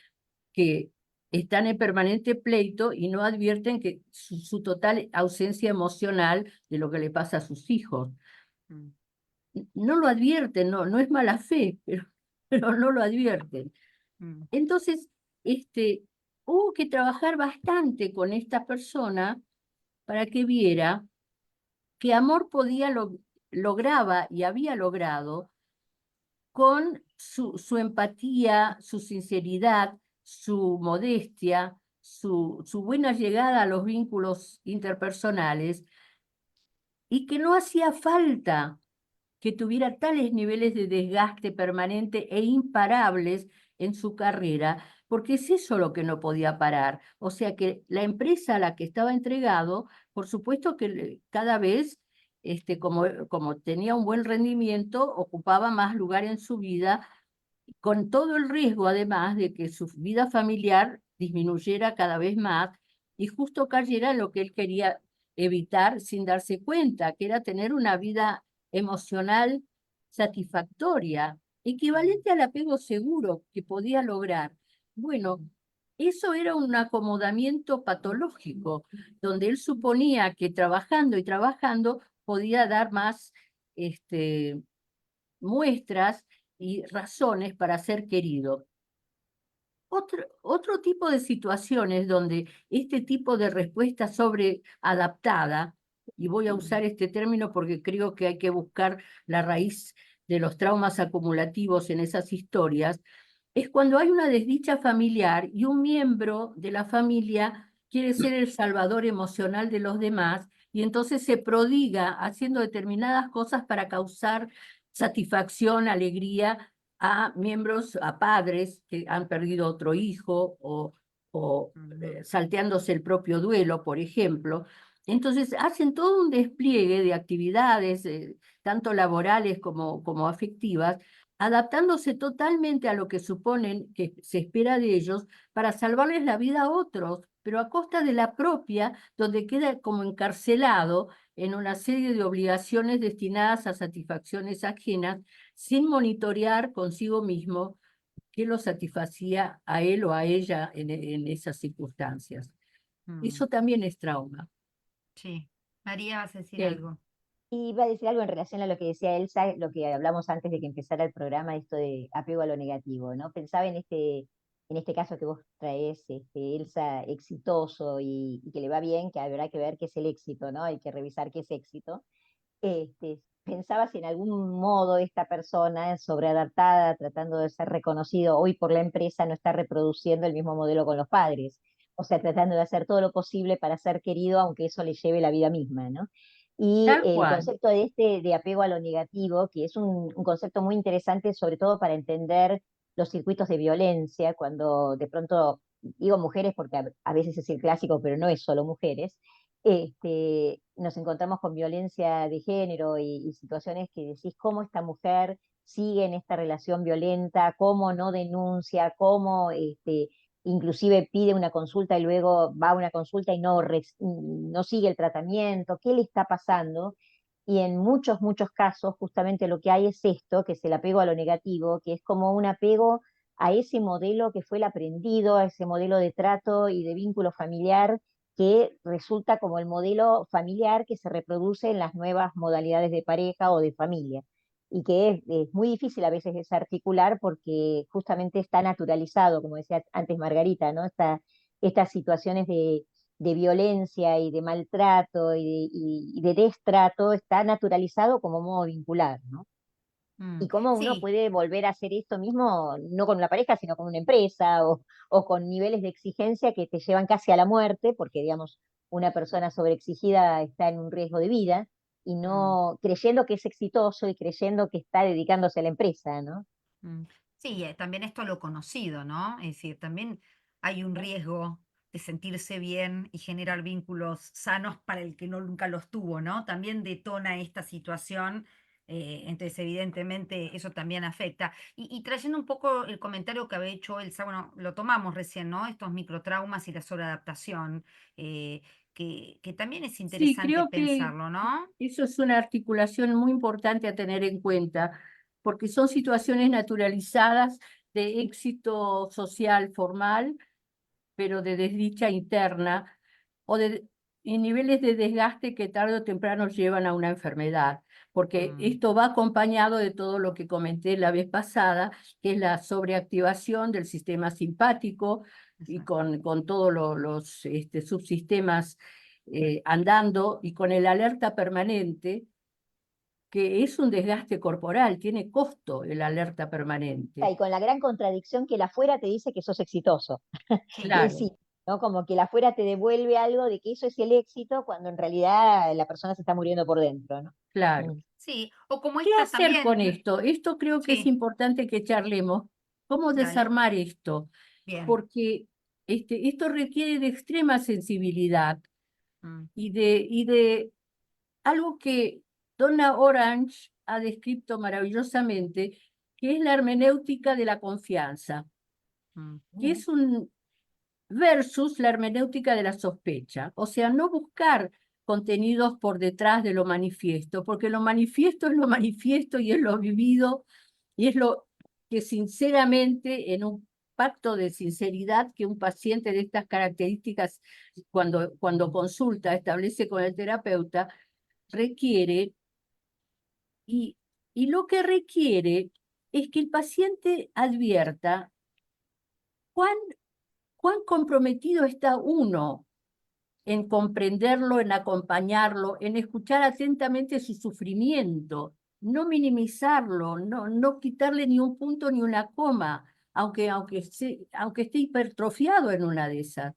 que están en permanente pleito y no advierten que su total ausencia emocional de lo que le pasa a sus hijos. No lo advierten, no es mala fe, pero no lo advierten. Entonces, hubo que trabajar bastante con esta persona para que viera que amor lograba y había logrado con su empatía, su sinceridad, su modestia, su buena llegada a los vínculos interpersonales, y que no hacía falta que tuviera tales niveles de desgaste permanente e imparables en su carrera, porque es eso lo que no podía parar. O sea que la empresa a la que estaba entregado, por supuesto que cada vez, como tenía un buen rendimiento, ocupaba más lugar en su vida, con todo el riesgo además de que su vida familiar disminuyera cada vez más y justo cayera en lo que él quería evitar sin darse cuenta, que era tener una vida emocional satisfactoria, equivalente al apego seguro que podía lograr. Bueno, eso era un acomodamiento patológico, donde él suponía que trabajando y trabajando podía dar más muestras y razones para ser querido. Otro tipo de situaciones donde este tipo de respuesta sobreadaptada, y voy a usar este término porque creo que hay que buscar la raíz de los traumas acumulativos en esas historias, es cuando hay una desdicha familiar y un miembro de la familia quiere ser el salvador emocional de los demás y entonces se prodiga haciendo determinadas cosas para causar satisfacción, alegría a miembros, a padres que han perdido otro hijo o salteándose el propio duelo, por ejemplo. Entonces hacen todo un despliegue de actividades, tanto laborales como afectivas, adaptándose totalmente a lo que suponen que se espera de ellos para salvarles la vida a otros, pero a costa de la propia, donde queda como encarcelado en una serie de obligaciones destinadas a satisfacciones ajenas, sin monitorear consigo mismo qué lo satisfacía a él o a ella en esas circunstancias. Eso también es trauma. Sí. María, vas a decir Sí. algo. Iba a decir algo en relación a lo que decía Elsa, lo que hablamos antes de que empezara el programa, esto de apego a lo negativo, ¿no? Pensaba en este caso que vos traes, Elsa, exitoso y que le va bien, que habrá que ver qué es el éxito, ¿no? Hay que revisar qué es éxito. Pensaba si en algún modo esta persona sobreadaptada, tratando de ser reconocido hoy por la empresa, no está reproduciendo el mismo modelo con los padres. O sea, tratando de hacer todo lo posible para ser querido, aunque eso le lleve la vida misma, ¿no? Y Tal el cual. concepto de apego a lo negativo, que es un concepto muy interesante, sobre todo para entender los circuitos de violencia, cuando de pronto, digo mujeres porque a veces es el clásico, pero no es solo mujeres, nos encontramos con violencia de género y situaciones que decís cómo esta mujer sigue en esta relación violenta, cómo no denuncia, cómo inclusive pide una consulta y luego va a una consulta y no sigue el tratamiento, qué le está pasando. Y en muchos, muchos casos justamente lo que hay es esto, que es el apego a lo negativo, que es como un apego a ese modelo que fue el aprendido, a ese modelo de trato y de vínculo familiar que resulta como el modelo familiar que se reproduce en las nuevas modalidades de pareja o de familia y que es muy difícil a veces desarticular porque justamente está naturalizado, como decía antes Margarita, ¿no? Estas situaciones de violencia y de maltrato y de destrato está naturalizado como modo vincular, ¿no? Mm. Y cómo uno Sí, puede volver a hacer esto mismo, no con una pareja, sino con una empresa o con niveles de exigencia que te llevan casi a la muerte, porque, digamos, una persona sobreexigida está en un riesgo de vida y mm, no creyendo que es exitoso y creyendo que está dedicándose a la empresa, ¿no? mm. Sí, también esto lo conocido, ¿no? Es decir, también hay un riesgo de sentirse bien y generar vínculos sanos para el que no nunca los tuvo, ¿no? También detona esta situación, entonces evidentemente eso también afecta. Y trayendo un poco el comentario que había hecho Elsa, bueno, lo tomamos recién, ¿no? Estos microtraumas y la sobreadaptación, que también es Sí, interesante creo que pensarlo, ¿no? eso es una articulación muy importante a tener en cuenta, porque son situaciones naturalizadas de éxito social formal, pero de desdicha interna o y niveles de desgaste que tarde o temprano llevan a una enfermedad, porque Mm, esto va acompañado de todo lo que comenté la vez pasada, que es la sobreactivación del sistema simpático y exacto. con todos los subsistemas andando y con el alerta permanente que es un desgaste corporal, tiene costo el alerta Y permanente. con la gran contradicción que el afuera te dice que sos exitoso. Sí. Claro, Sí, ¿no? Como que el afuera te devuelve algo de que eso es el éxito, cuando en realidad la persona se está muriendo por dentro, ¿no? claro. Mm. Sí, o como ¿Qué esta hacer con también. esto? Esto creo que es Sí, importante que charlemos. ¿Cómo dale, desarmar esto? bien. Porque esto requiere de extrema sensibilidad Mm, y de algo que Donna Orange ha descrito maravillosamente, que es la hermenéutica de la confianza, mm, que es un versus la hermenéutica de la sospecha. O sea, no buscar contenidos por detrás de lo manifiesto, porque lo manifiesto es lo manifiesto y es lo vivido y es lo que sinceramente en un pacto de sinceridad que un paciente de estas características cuando consulta, establece con el terapeuta, requiere y, y lo que requiere es que el paciente advierta cuán comprometido está uno en comprenderlo, en acompañarlo, en escuchar atentamente su sufrimiento, no minimizarlo, no quitarle ni un punto ni una coma, aunque esté hipertrofiado en una de esas.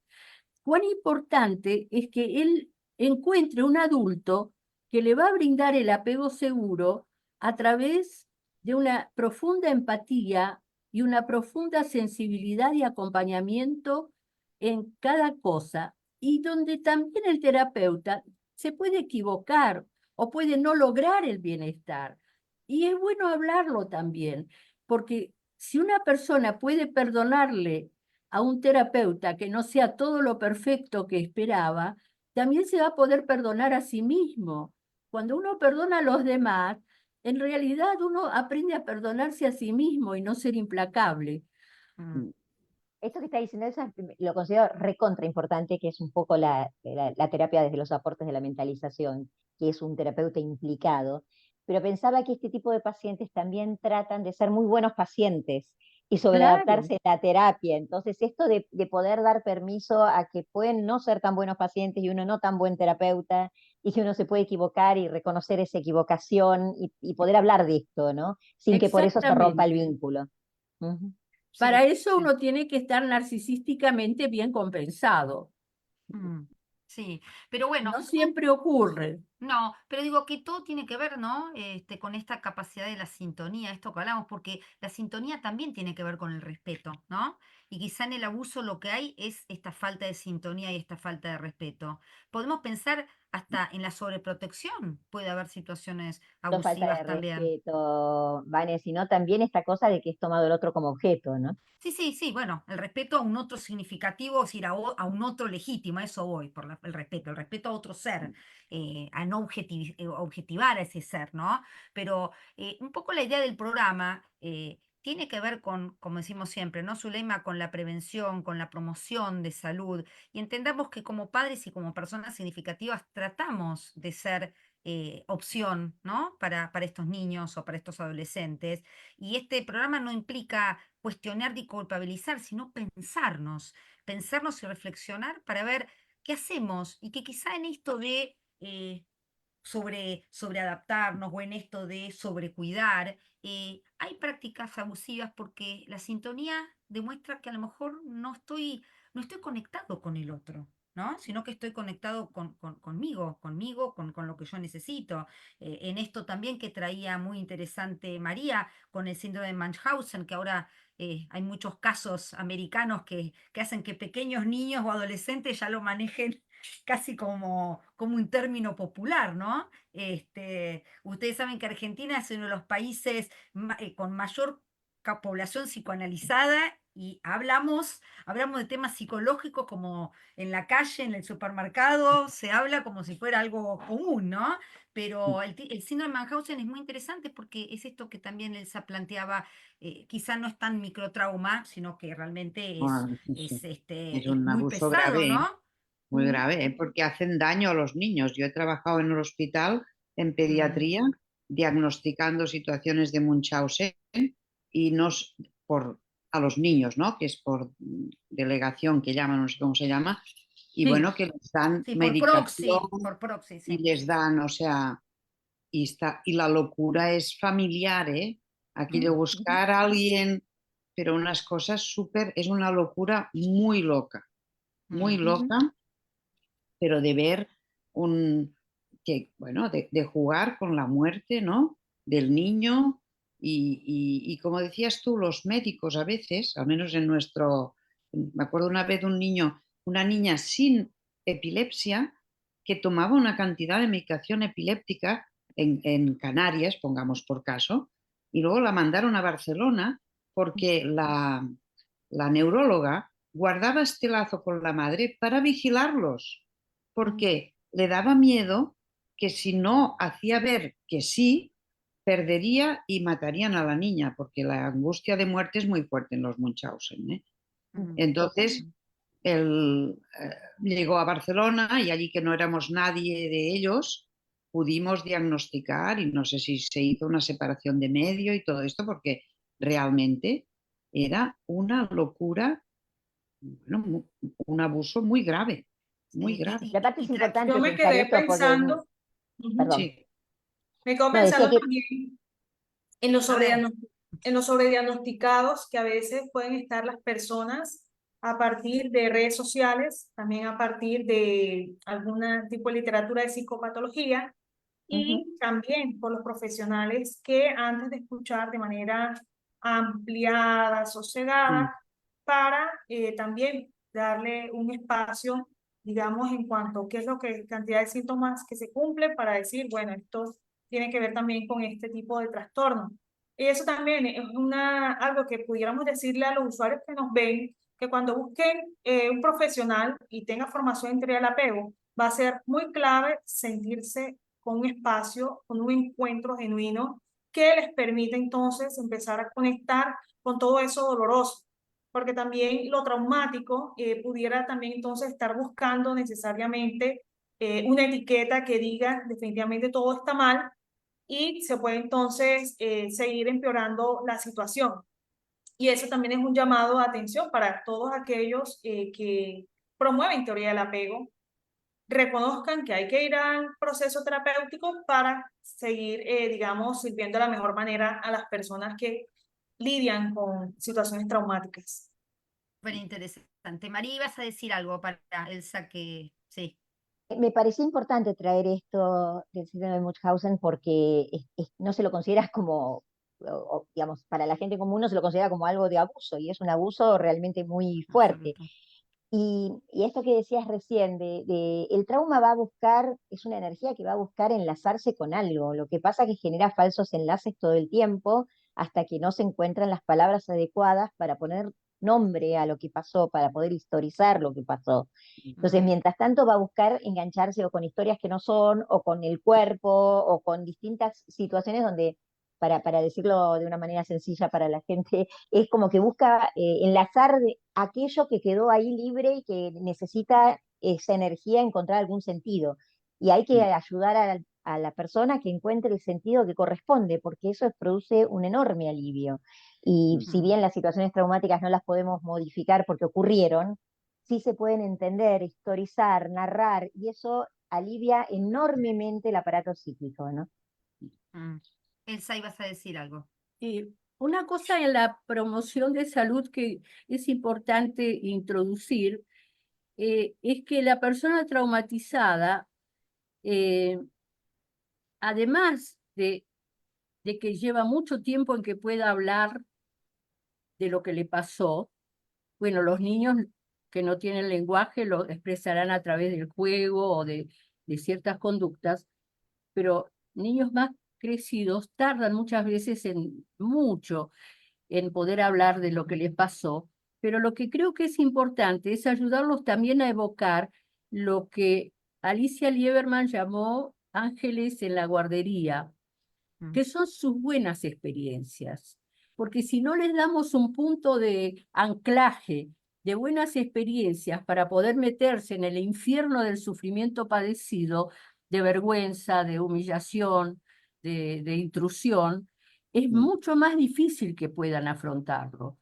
Cuán importante es que él encuentre un adulto que le va a brindar el apego seguro a través de una profunda empatía y una profunda sensibilidad y acompañamiento en cada cosa, y donde también el terapeuta se puede equivocar o puede no lograr el bienestar. Y es bueno hablarlo también, porque si una persona puede perdonarle a un terapeuta que no sea todo lo perfecto que esperaba, también se va a poder perdonar a sí mismo. Cuando uno perdona a los demás, en realidad uno aprende a perdonarse a sí mismo y no ser implacable. mm. Esto que está diciendo Elsa, lo considero recontra importante, que es un poco la terapia desde los aportes de la mentalización, que es un terapeuta implicado, pero pensaba que este tipo de pacientes también tratan de ser muy buenos pacientes y Claro, sobreadaptarse a la terapia. Entonces, esto de poder dar permiso a que pueden no ser tan buenos pacientes y uno no tan buen terapeuta, y que uno se puede equivocar y reconocer esa equivocación y poder hablar de esto, ¿no? Sin que por eso se rompa el exactamente. vínculo. Ujú. Para Sí, eso sí. uno tiene que estar narcisísticamente bien compensado. Mm, sí, pero bueno, No siempre ocurre. no, pero digo que todo tiene que ver, ¿no? Con esta capacidad de la sintonía, esto que hablamos, porque la sintonía también tiene que ver con el respeto, ¿no? Y quizá en el abuso lo que hay es esta falta de sintonía y esta falta de respeto. Podemos pensar hasta en la sobreprotección, puede haber situaciones No falta de abusivas también. respeto, Vane, sino también esta cosa de que es tomado el otro como objeto, ¿no? Sí, sí, sí, bueno, el respeto a un otro significativo, es decir, a un otro legítimo, a eso voy, por el respeto a otro ser, a no objetivar a ese ser, ¿no? Pero un poco la idea del programa tiene que ver con, como decimos siempre, ¿no, Zuleima? Con la prevención, con la promoción de salud, y entendamos que como padres y como personas significativas tratamos de ser opción, ¿no? Para estos niños o para estos adolescentes. Y este programa no implica cuestionar ni culpabilizar, sino pensarnos y reflexionar para ver qué hacemos y que quizá en esto de sobre adaptarnos o en esto de sobrecuidar, hay prácticas abusivas porque la sintonía demuestra que a lo mejor no estoy conectado con el otro. ¿No? Sino que estoy conectado conmigo, con lo que yo necesito. En esto también que traía muy interesante María, con el síndrome de Munchausen, que ahora hay muchos casos americanos que hacen que pequeños niños o adolescentes ya lo manejen casi como un término popular, ¿no? Ustedes saben que Argentina es uno de los países con mayor población psicoanalizada y hablamos de temas psicológicos como en la calle, en el supermercado, se habla como si fuera algo común, ¿no? Pero el síndrome de Munchausen es muy interesante porque es esto que también Elsa planteaba, quizá no es tan microtrauma, sino que realmente Ah, es, sí, es es un muy abuso pesado, grave, ¿no? muy grave, porque hacen daño a los niños. Yo he trabajado en un hospital en Mm, pediatría diagnosticando situaciones de Munchausen y por a los niños, ¿no? Que es por delegación que llaman, no sé cómo se llama, y Sí, bueno, que les dan sí, medicación por proxy, y sí. les dan, o sea, y la locura es familiar, ¿eh? Aquello Ujú. buscar a alguien, pero unas cosas súper, es una locura muy Mm. loca, pero de ver bueno, de jugar con la muerte, ¿no? Del niño y como decías tú, los médicos a veces, al menos me acuerdo una vez de una niña sin epilepsia que tomaba una cantidad de medicación epiléptica en Canarias, pongamos por caso, y luego la mandaron a Barcelona porque la neuróloga guardaba este lazo con la madre para vigilarlos, porque le daba miedo que si no hacía ver que sí, perdería y matarían a la niña, porque la angustia de muerte es muy fuerte en los Munchausen, ¿eh? Mm. Entonces, él llegó a Barcelona y allí que no éramos nadie de ellos, pudimos diagnosticar y no sé si se hizo una separación de medio y todo esto, porque realmente era una locura, bueno, un abuso muy grave, muy Sí, grave. Y aparte es Yo importante me pensar quedé esto porque, pensando, ujú, perdón, Sí. me quedo no, decía pensando que también en los a ver, en los sobrediagnosticados que a veces pueden estar las personas a partir de redes sociales, también a partir de algún tipo de literatura de psicopatología ujú, y también por los profesionales que antes de escuchar de manera ampliada, Mm. sosegada, para también darle un espacio, digamos, en cuanto a qué es lo que cantidad de síntomas que se cumple para decir, bueno, esto tiene que ver también con este tipo de trastorno. Y eso también es algo que pudiéramos decirle a los usuarios que nos ven, que cuando busquen un profesional y tenga formación en teoría del apego, va a ser muy clave sentirse con un espacio, con un encuentro genuino que les permite entonces empezar a conectar con todo eso doloroso. Porque también lo traumático pudiera también entonces estar buscando necesariamente una etiqueta que diga definitivamente todo está mal y se puede entonces seguir empeorando la situación. Y eso también es un llamado de atención para todos aquellos que promueven teoría del apego, reconozcan que hay que ir al proceso terapéutico para seguir, digamos, sirviendo de la mejor manera a las personas que lidian con situaciones traumáticas. súper interesante. María, ibas a decir algo para Elsa que sí. me pareció importante traer esto del síndrome de Munchausen porque no se lo considera como, digamos, para la gente común no se lo considera como algo de abuso y es un abuso realmente muy fuerte. Absoluto. Y esto que decías recién, el trauma va a buscar, es una energía que va a buscar enlazarse con algo. Lo que pasa es que genera falsos enlaces todo el tiempo hasta que no se encuentran las palabras adecuadas para poner nombre a lo que pasó, para poder historizar lo que pasó. Entonces, Mm. mientras tanto, va a buscar engancharse o con historias que no son, o con el cuerpo, o con distintas situaciones donde, para decirlo de una manera sencilla para la gente, es como que busca enlazar aquello que quedó ahí libre y que necesita esa energía encontrar algún sentido. Y hay que Mm. ayudar a la persona que encuentre el sentido que corresponde, porque eso produce un enorme alivio. Y si Mm. bien las situaciones traumáticas no las podemos modificar porque ocurrieron, sí se pueden entender, historizar, narrar, y eso alivia enormemente el aparato psíquico, ¿no? Mm. Elsa, ibas a decir algo. Una cosa en la promoción de salud que es importante introducir es que la persona traumatizada, eh, además de que lleva mucho tiempo en que pueda hablar de lo que le pasó, bueno, los niños que no tienen lenguaje lo expresarán a través del juego o de ciertas conductas, pero niños más crecidos tardan muchas veces mucho en poder hablar de lo que les pasó, pero lo que creo que es importante es ayudarlos también a evocar lo que Alicia Lieberman llamó ángeles en la guardería, Mm. que son sus buenas experiencias, porque si no les damos un punto de anclaje de buenas experiencias para poder meterse en el infierno del sufrimiento padecido, de vergüenza, de humillación, de intrusión, es Mm. mucho más difícil que puedan afrontarlo.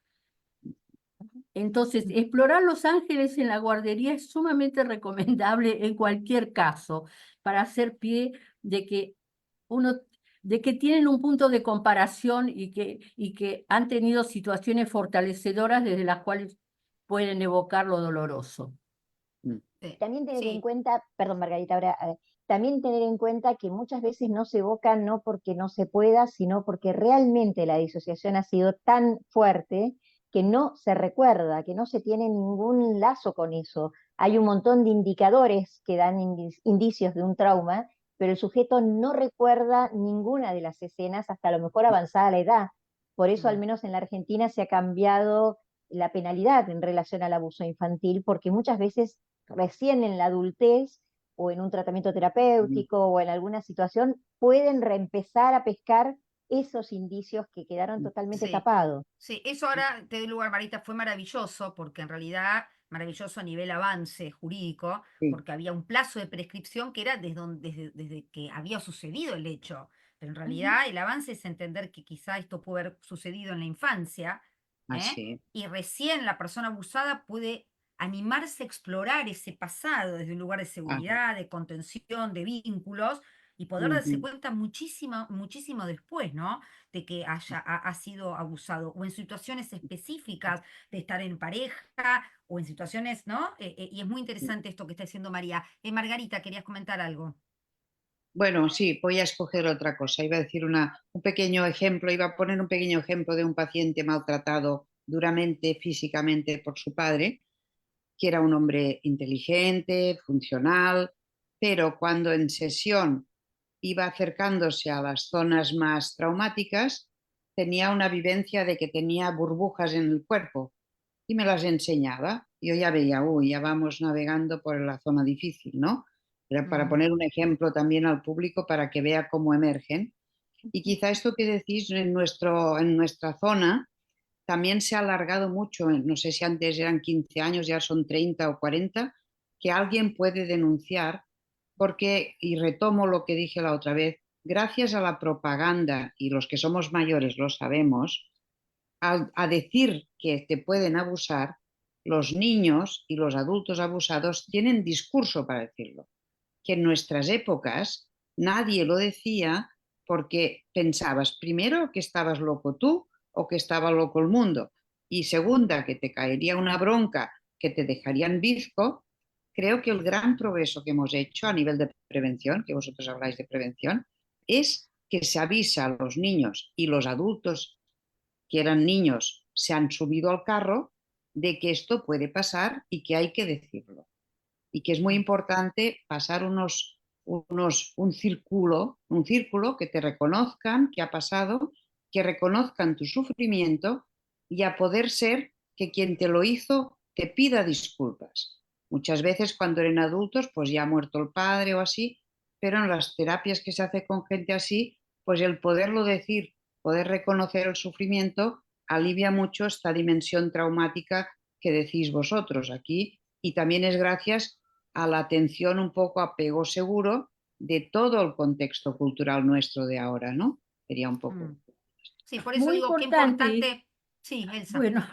Entonces, explorar los ángeles en la guardería es sumamente recomendable en cualquier caso, para hacer pie de que de que tienen un punto de comparación y que han tenido situaciones fortalecedoras desde las cuales pueden evocar lo doloroso. Sí, También tener en sí. cuenta, perdón Margarita, ahora, también tener en cuenta que muchas veces no se evoca no porque no se pueda, sino porque realmente la disociación ha sido tan fuerte que no se recuerda, que no se tiene ningún lazo con eso. Hay un montón de indicadores que dan indicios de un trauma, pero el sujeto no recuerda ninguna de las escenas hasta a lo mejor avanzada la edad. Por eso, al menos en la Argentina, se ha cambiado la penalidad en relación al abuso infantil, porque muchas veces recién en la adultez o en un tratamiento terapéutico o en alguna situación pueden reempezar a pescar esos indicios que quedaron totalmente Sí. tapados. Sí, eso ahora te doy lugar, Marita, fue maravilloso, porque en realidad, maravilloso a nivel avance jurídico, Sí. porque había un plazo de prescripción que era desde que había sucedido el hecho. Pero en realidad el avance es entender que quizá esto puede haber sucedido en la infancia, ¿eh? Así. Y recién la persona abusada puede animarse a explorar ese pasado desde un lugar de Ajá. seguridad, de contención, de vínculos, y poder darse cuenta muchísimo, muchísimo después, ¿no? De que ha sido abusado, o en situaciones específicas de estar en pareja, o en situaciones, ¿no? Y es muy interesante esto que está diciendo María. Margarita, ¿querías comentar algo? Bueno, sí, voy a escoger otra cosa. Iba a decir un pequeño ejemplo, iba a poner un pequeño ejemplo de un paciente maltratado duramente físicamente por su padre, que era un hombre inteligente, funcional, pero cuando en sesión iba acercándose a las zonas más traumáticas, tenía una vivencia de que tenía burbujas en el cuerpo y me las enseñaba. Yo ya veía, uy, ya vamos navegando por la zona difícil, ¿no? Era para poner un ejemplo también al público para que vea cómo emergen. Y quizá esto que decís en nuestra zona también se ha alargado mucho, no sé si antes eran 15 años, ya son 30 o 40, que alguien puede denunciar porque, y retomo lo que dije la otra vez, gracias a la propaganda, y los que somos mayores lo sabemos, a decir que te pueden abusar, los niños y los adultos abusados tienen discurso para decirlo, que en nuestras épocas nadie lo decía porque pensabas primero que estabas loco tú o que estaba loco el mundo, y segunda que te caería una bronca que te dejarían bizco. Creo que el gran progreso que hemos hecho a nivel de prevención, que vosotros habláis de prevención, es que se avisa a los niños y los adultos que eran niños se han subido al carro de que esto puede pasar y que hay que decirlo. Y que es muy importante pasar un círculo que te reconozcan que ha pasado, que reconozcan tu sufrimiento y a poder ser que quien te lo hizo te pida disculpas. Muchas veces cuando eran adultos, pues ya ha muerto el padre o así, pero en las terapias que se hace con gente así, pues el poderlo decir, poder reconocer el sufrimiento, alivia mucho esta dimensión traumática que decís vosotros aquí, y también es gracias a la atención un poco apego seguro de todo el contexto cultural nuestro de ahora, ¿no? Sería un poco. Sí, por eso Muy digo qué importante, importante. Sí, Elsa. bueno,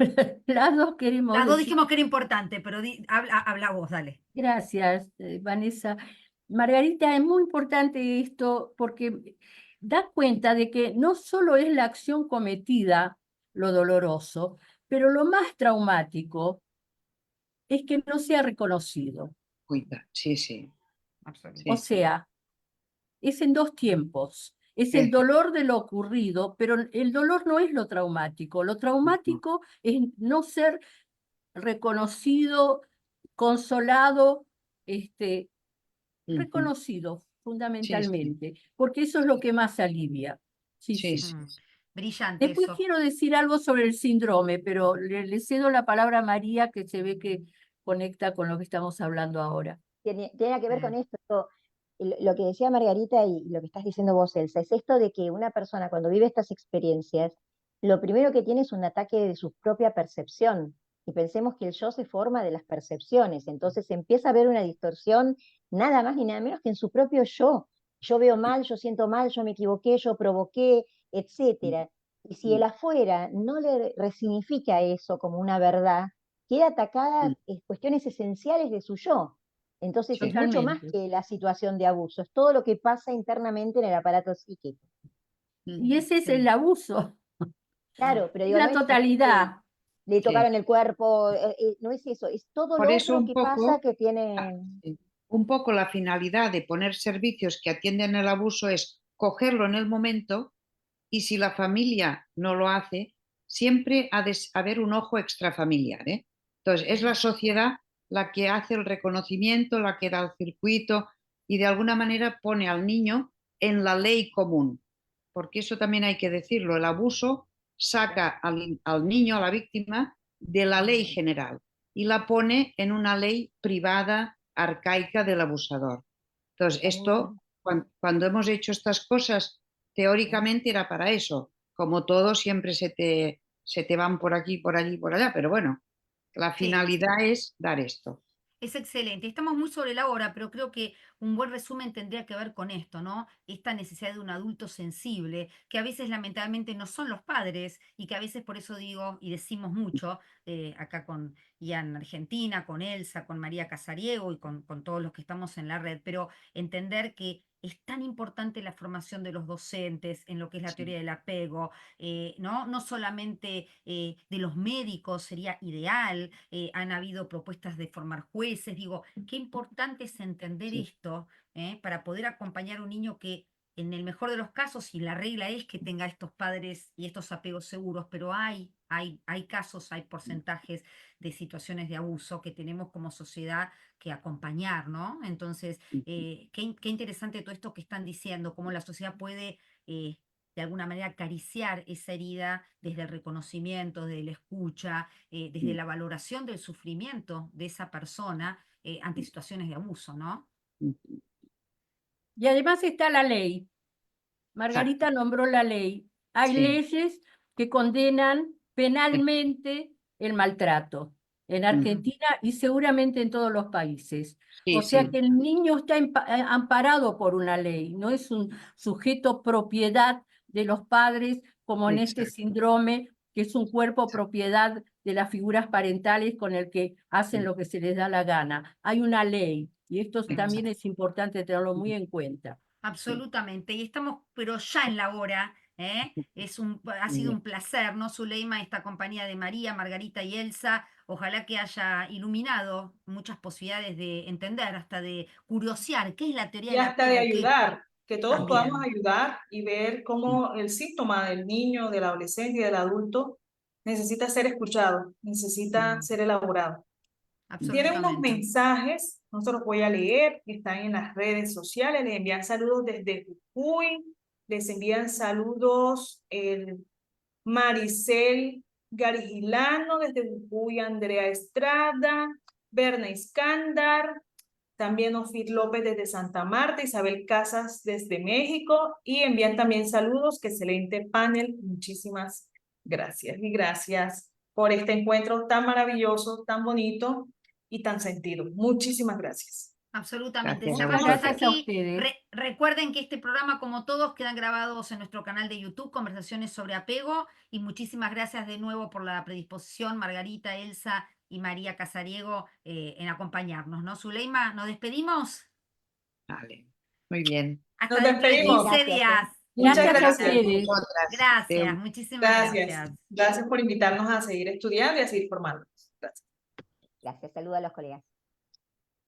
las dos queremos Las dos decir. dijimos que era importante, pero habla vos, dale. Gracias, Vanessa. Margarita, es muy importante esto porque da cuenta de que no solo es la acción cometida lo doloroso, pero lo más traumático es que no sea reconocido. Cuida. Sí, sí, O sí, sí. sea, es en dos tiempos. Es el dolor de lo ocurrido, pero el dolor no es lo traumático. Lo traumático es no ser reconocido, consolado, Ujú. reconocido Sí, sí, fundamentalmente, porque eso es lo que más alivia. Sí, sí, sí. sí. Brillante Después eso. quiero decir algo sobre el síndrome, pero le cedo la palabra a María, que se ve que conecta con lo que estamos hablando ahora. Tiene que ver con esto, lo que decía Margarita y lo que estás diciendo vos, Elsa, es esto de que una persona cuando vive estas experiencias, lo primero que tiene es un ataque de su propia percepción. Y pensemos que el yo se forma de las percepciones, entonces empieza a haber una distorsión nada más ni nada menos que en su propio yo. Yo veo mal, yo siento mal, yo me equivoqué, yo provoqué, etcétera. Y si el afuera no le resignifica eso como una verdad, queda atacada cuestiones esenciales de su yo. Entonces es mucho más Totalmente. que la situación de abuso, es todo lo que pasa internamente en el aparato psíquico. Y ese es Sí. el abuso, Claro, pero es digo, no la es totalidad. le Sí. tocaron el cuerpo, no es eso, es todo Por lo eso otro un que poco, pasa que tiene... sí, un poco la finalidad de poner servicios que atienden el abuso es cogerlo en el momento, y si la familia no lo hace, siempre ha de haber un ojo extrafamiliar, ¿eh? Entonces, es la sociedad la que hace el reconocimiento, la que da el circuito y de alguna manera pone al niño en la ley común, porque eso también hay que decirlo, el abuso saca al niño, a la víctima, de la ley general y la pone en una ley privada, arcaica del abusador. Entonces, Está muy esto, bien. cuando hemos hecho estas cosas, teóricamente era para eso. Como todo, siempre se te van por aquí, por allí, por allá, pero bueno, la Sí. finalidad es dar esto. Es excelente. Estamos muy sobre la hora, pero creo que un buen resumen tendría que ver con esto, ¿no? Esta necesidad de un adulto sensible, que a veces lamentablemente no son los padres y que a veces por eso digo y decimos mucho, acá con Ian Argentina, con Elsa, con María Casariego y con todos los que estamos en la red, pero entender que es tan importante la formación de los docentes en lo que es la Sí. teoría del apego, ¿no? No solamente de los médicos sería ideal, han habido propuestas de formar jueces, digo, qué importante es entender Sí. esto para poder acompañar a un niño que en el mejor de los casos, y la regla es que tenga estos padres y estos apegos seguros, pero hay casos, hay porcentajes de situaciones de abuso que tenemos como sociedad que acompañar, ¿no? Entonces, qué interesante todo esto que están diciendo, cómo la sociedad puede de alguna manera acariciar esa herida desde el reconocimiento, desde la escucha, desde la valoración del sufrimiento de esa persona ante situaciones de abuso, ¿no? Y además está la ley. Exacto. Margarita nombró la ley. Hay Sí. leyes que condenan penalmente el maltrato en Argentina y seguramente en todos los países. Sí, O sea sí. que el niño está amparado por una ley, no es un sujeto propiedad de los padres como en este Exacto. síndrome, que es un cuerpo propiedad de las figuras parentales con el que hacen lo que se les da la gana. Hay una ley y esto también Exacto. es importante tenerlo muy en cuenta. Sí. Absolutamente. Y estamos, pero ya en la hora, ¿eh? Ha Muy sido un bien. placer, ¿no, Zuleima? Esta compañía de María, Margarita y Elsa. Ojalá que haya iluminado muchas posibilidades de entender, hasta de curiosear qué es la teoría Y del hasta de apego, qué ayudar, que todos podamos también. ayudar y ver cómo el síntoma del niño, del adolescente y del adulto necesita ser escuchado, necesita ser elaborado. Tienen unos Absolutamente. mensajes, no se los voy a leer, que están en las redes sociales, les envían saludos desde Jujuy, les envían saludos el Maricel Garigilano desde Jujuy, Andrea Estrada, Berna Iskandar, también Ofir López desde Santa Marta, Isabel Casas desde México y envían también saludos, que excelente panel, muchísimas gracias y gracias por este encuentro tan maravilloso, tan bonito y tan sentido. Muchísimas gracias. Absolutamente. Gracias a Muchas Cerramos vosotros. gracias a aquí. ustedes. Recuerden que este programa, como todos, quedan grabados en nuestro canal de YouTube, Conversaciones sobre Apego. Y muchísimas gracias de nuevo por la predisposición, Margarita, Elsa y María Casariego, en acompañarnos, ¿no? Zuleima, ¿nos despedimos? Vale. Muy bien. Nos Hasta dentro de despedimos. 15 Gracias. días. Muchas Gracias a gracias. ustedes. Vosotras. Gracias, muchísimas Gracias. gracias. Gracias por invitarnos a seguir estudiando y a seguir formándonos. Gracias. Gracias, saludos a los colegas.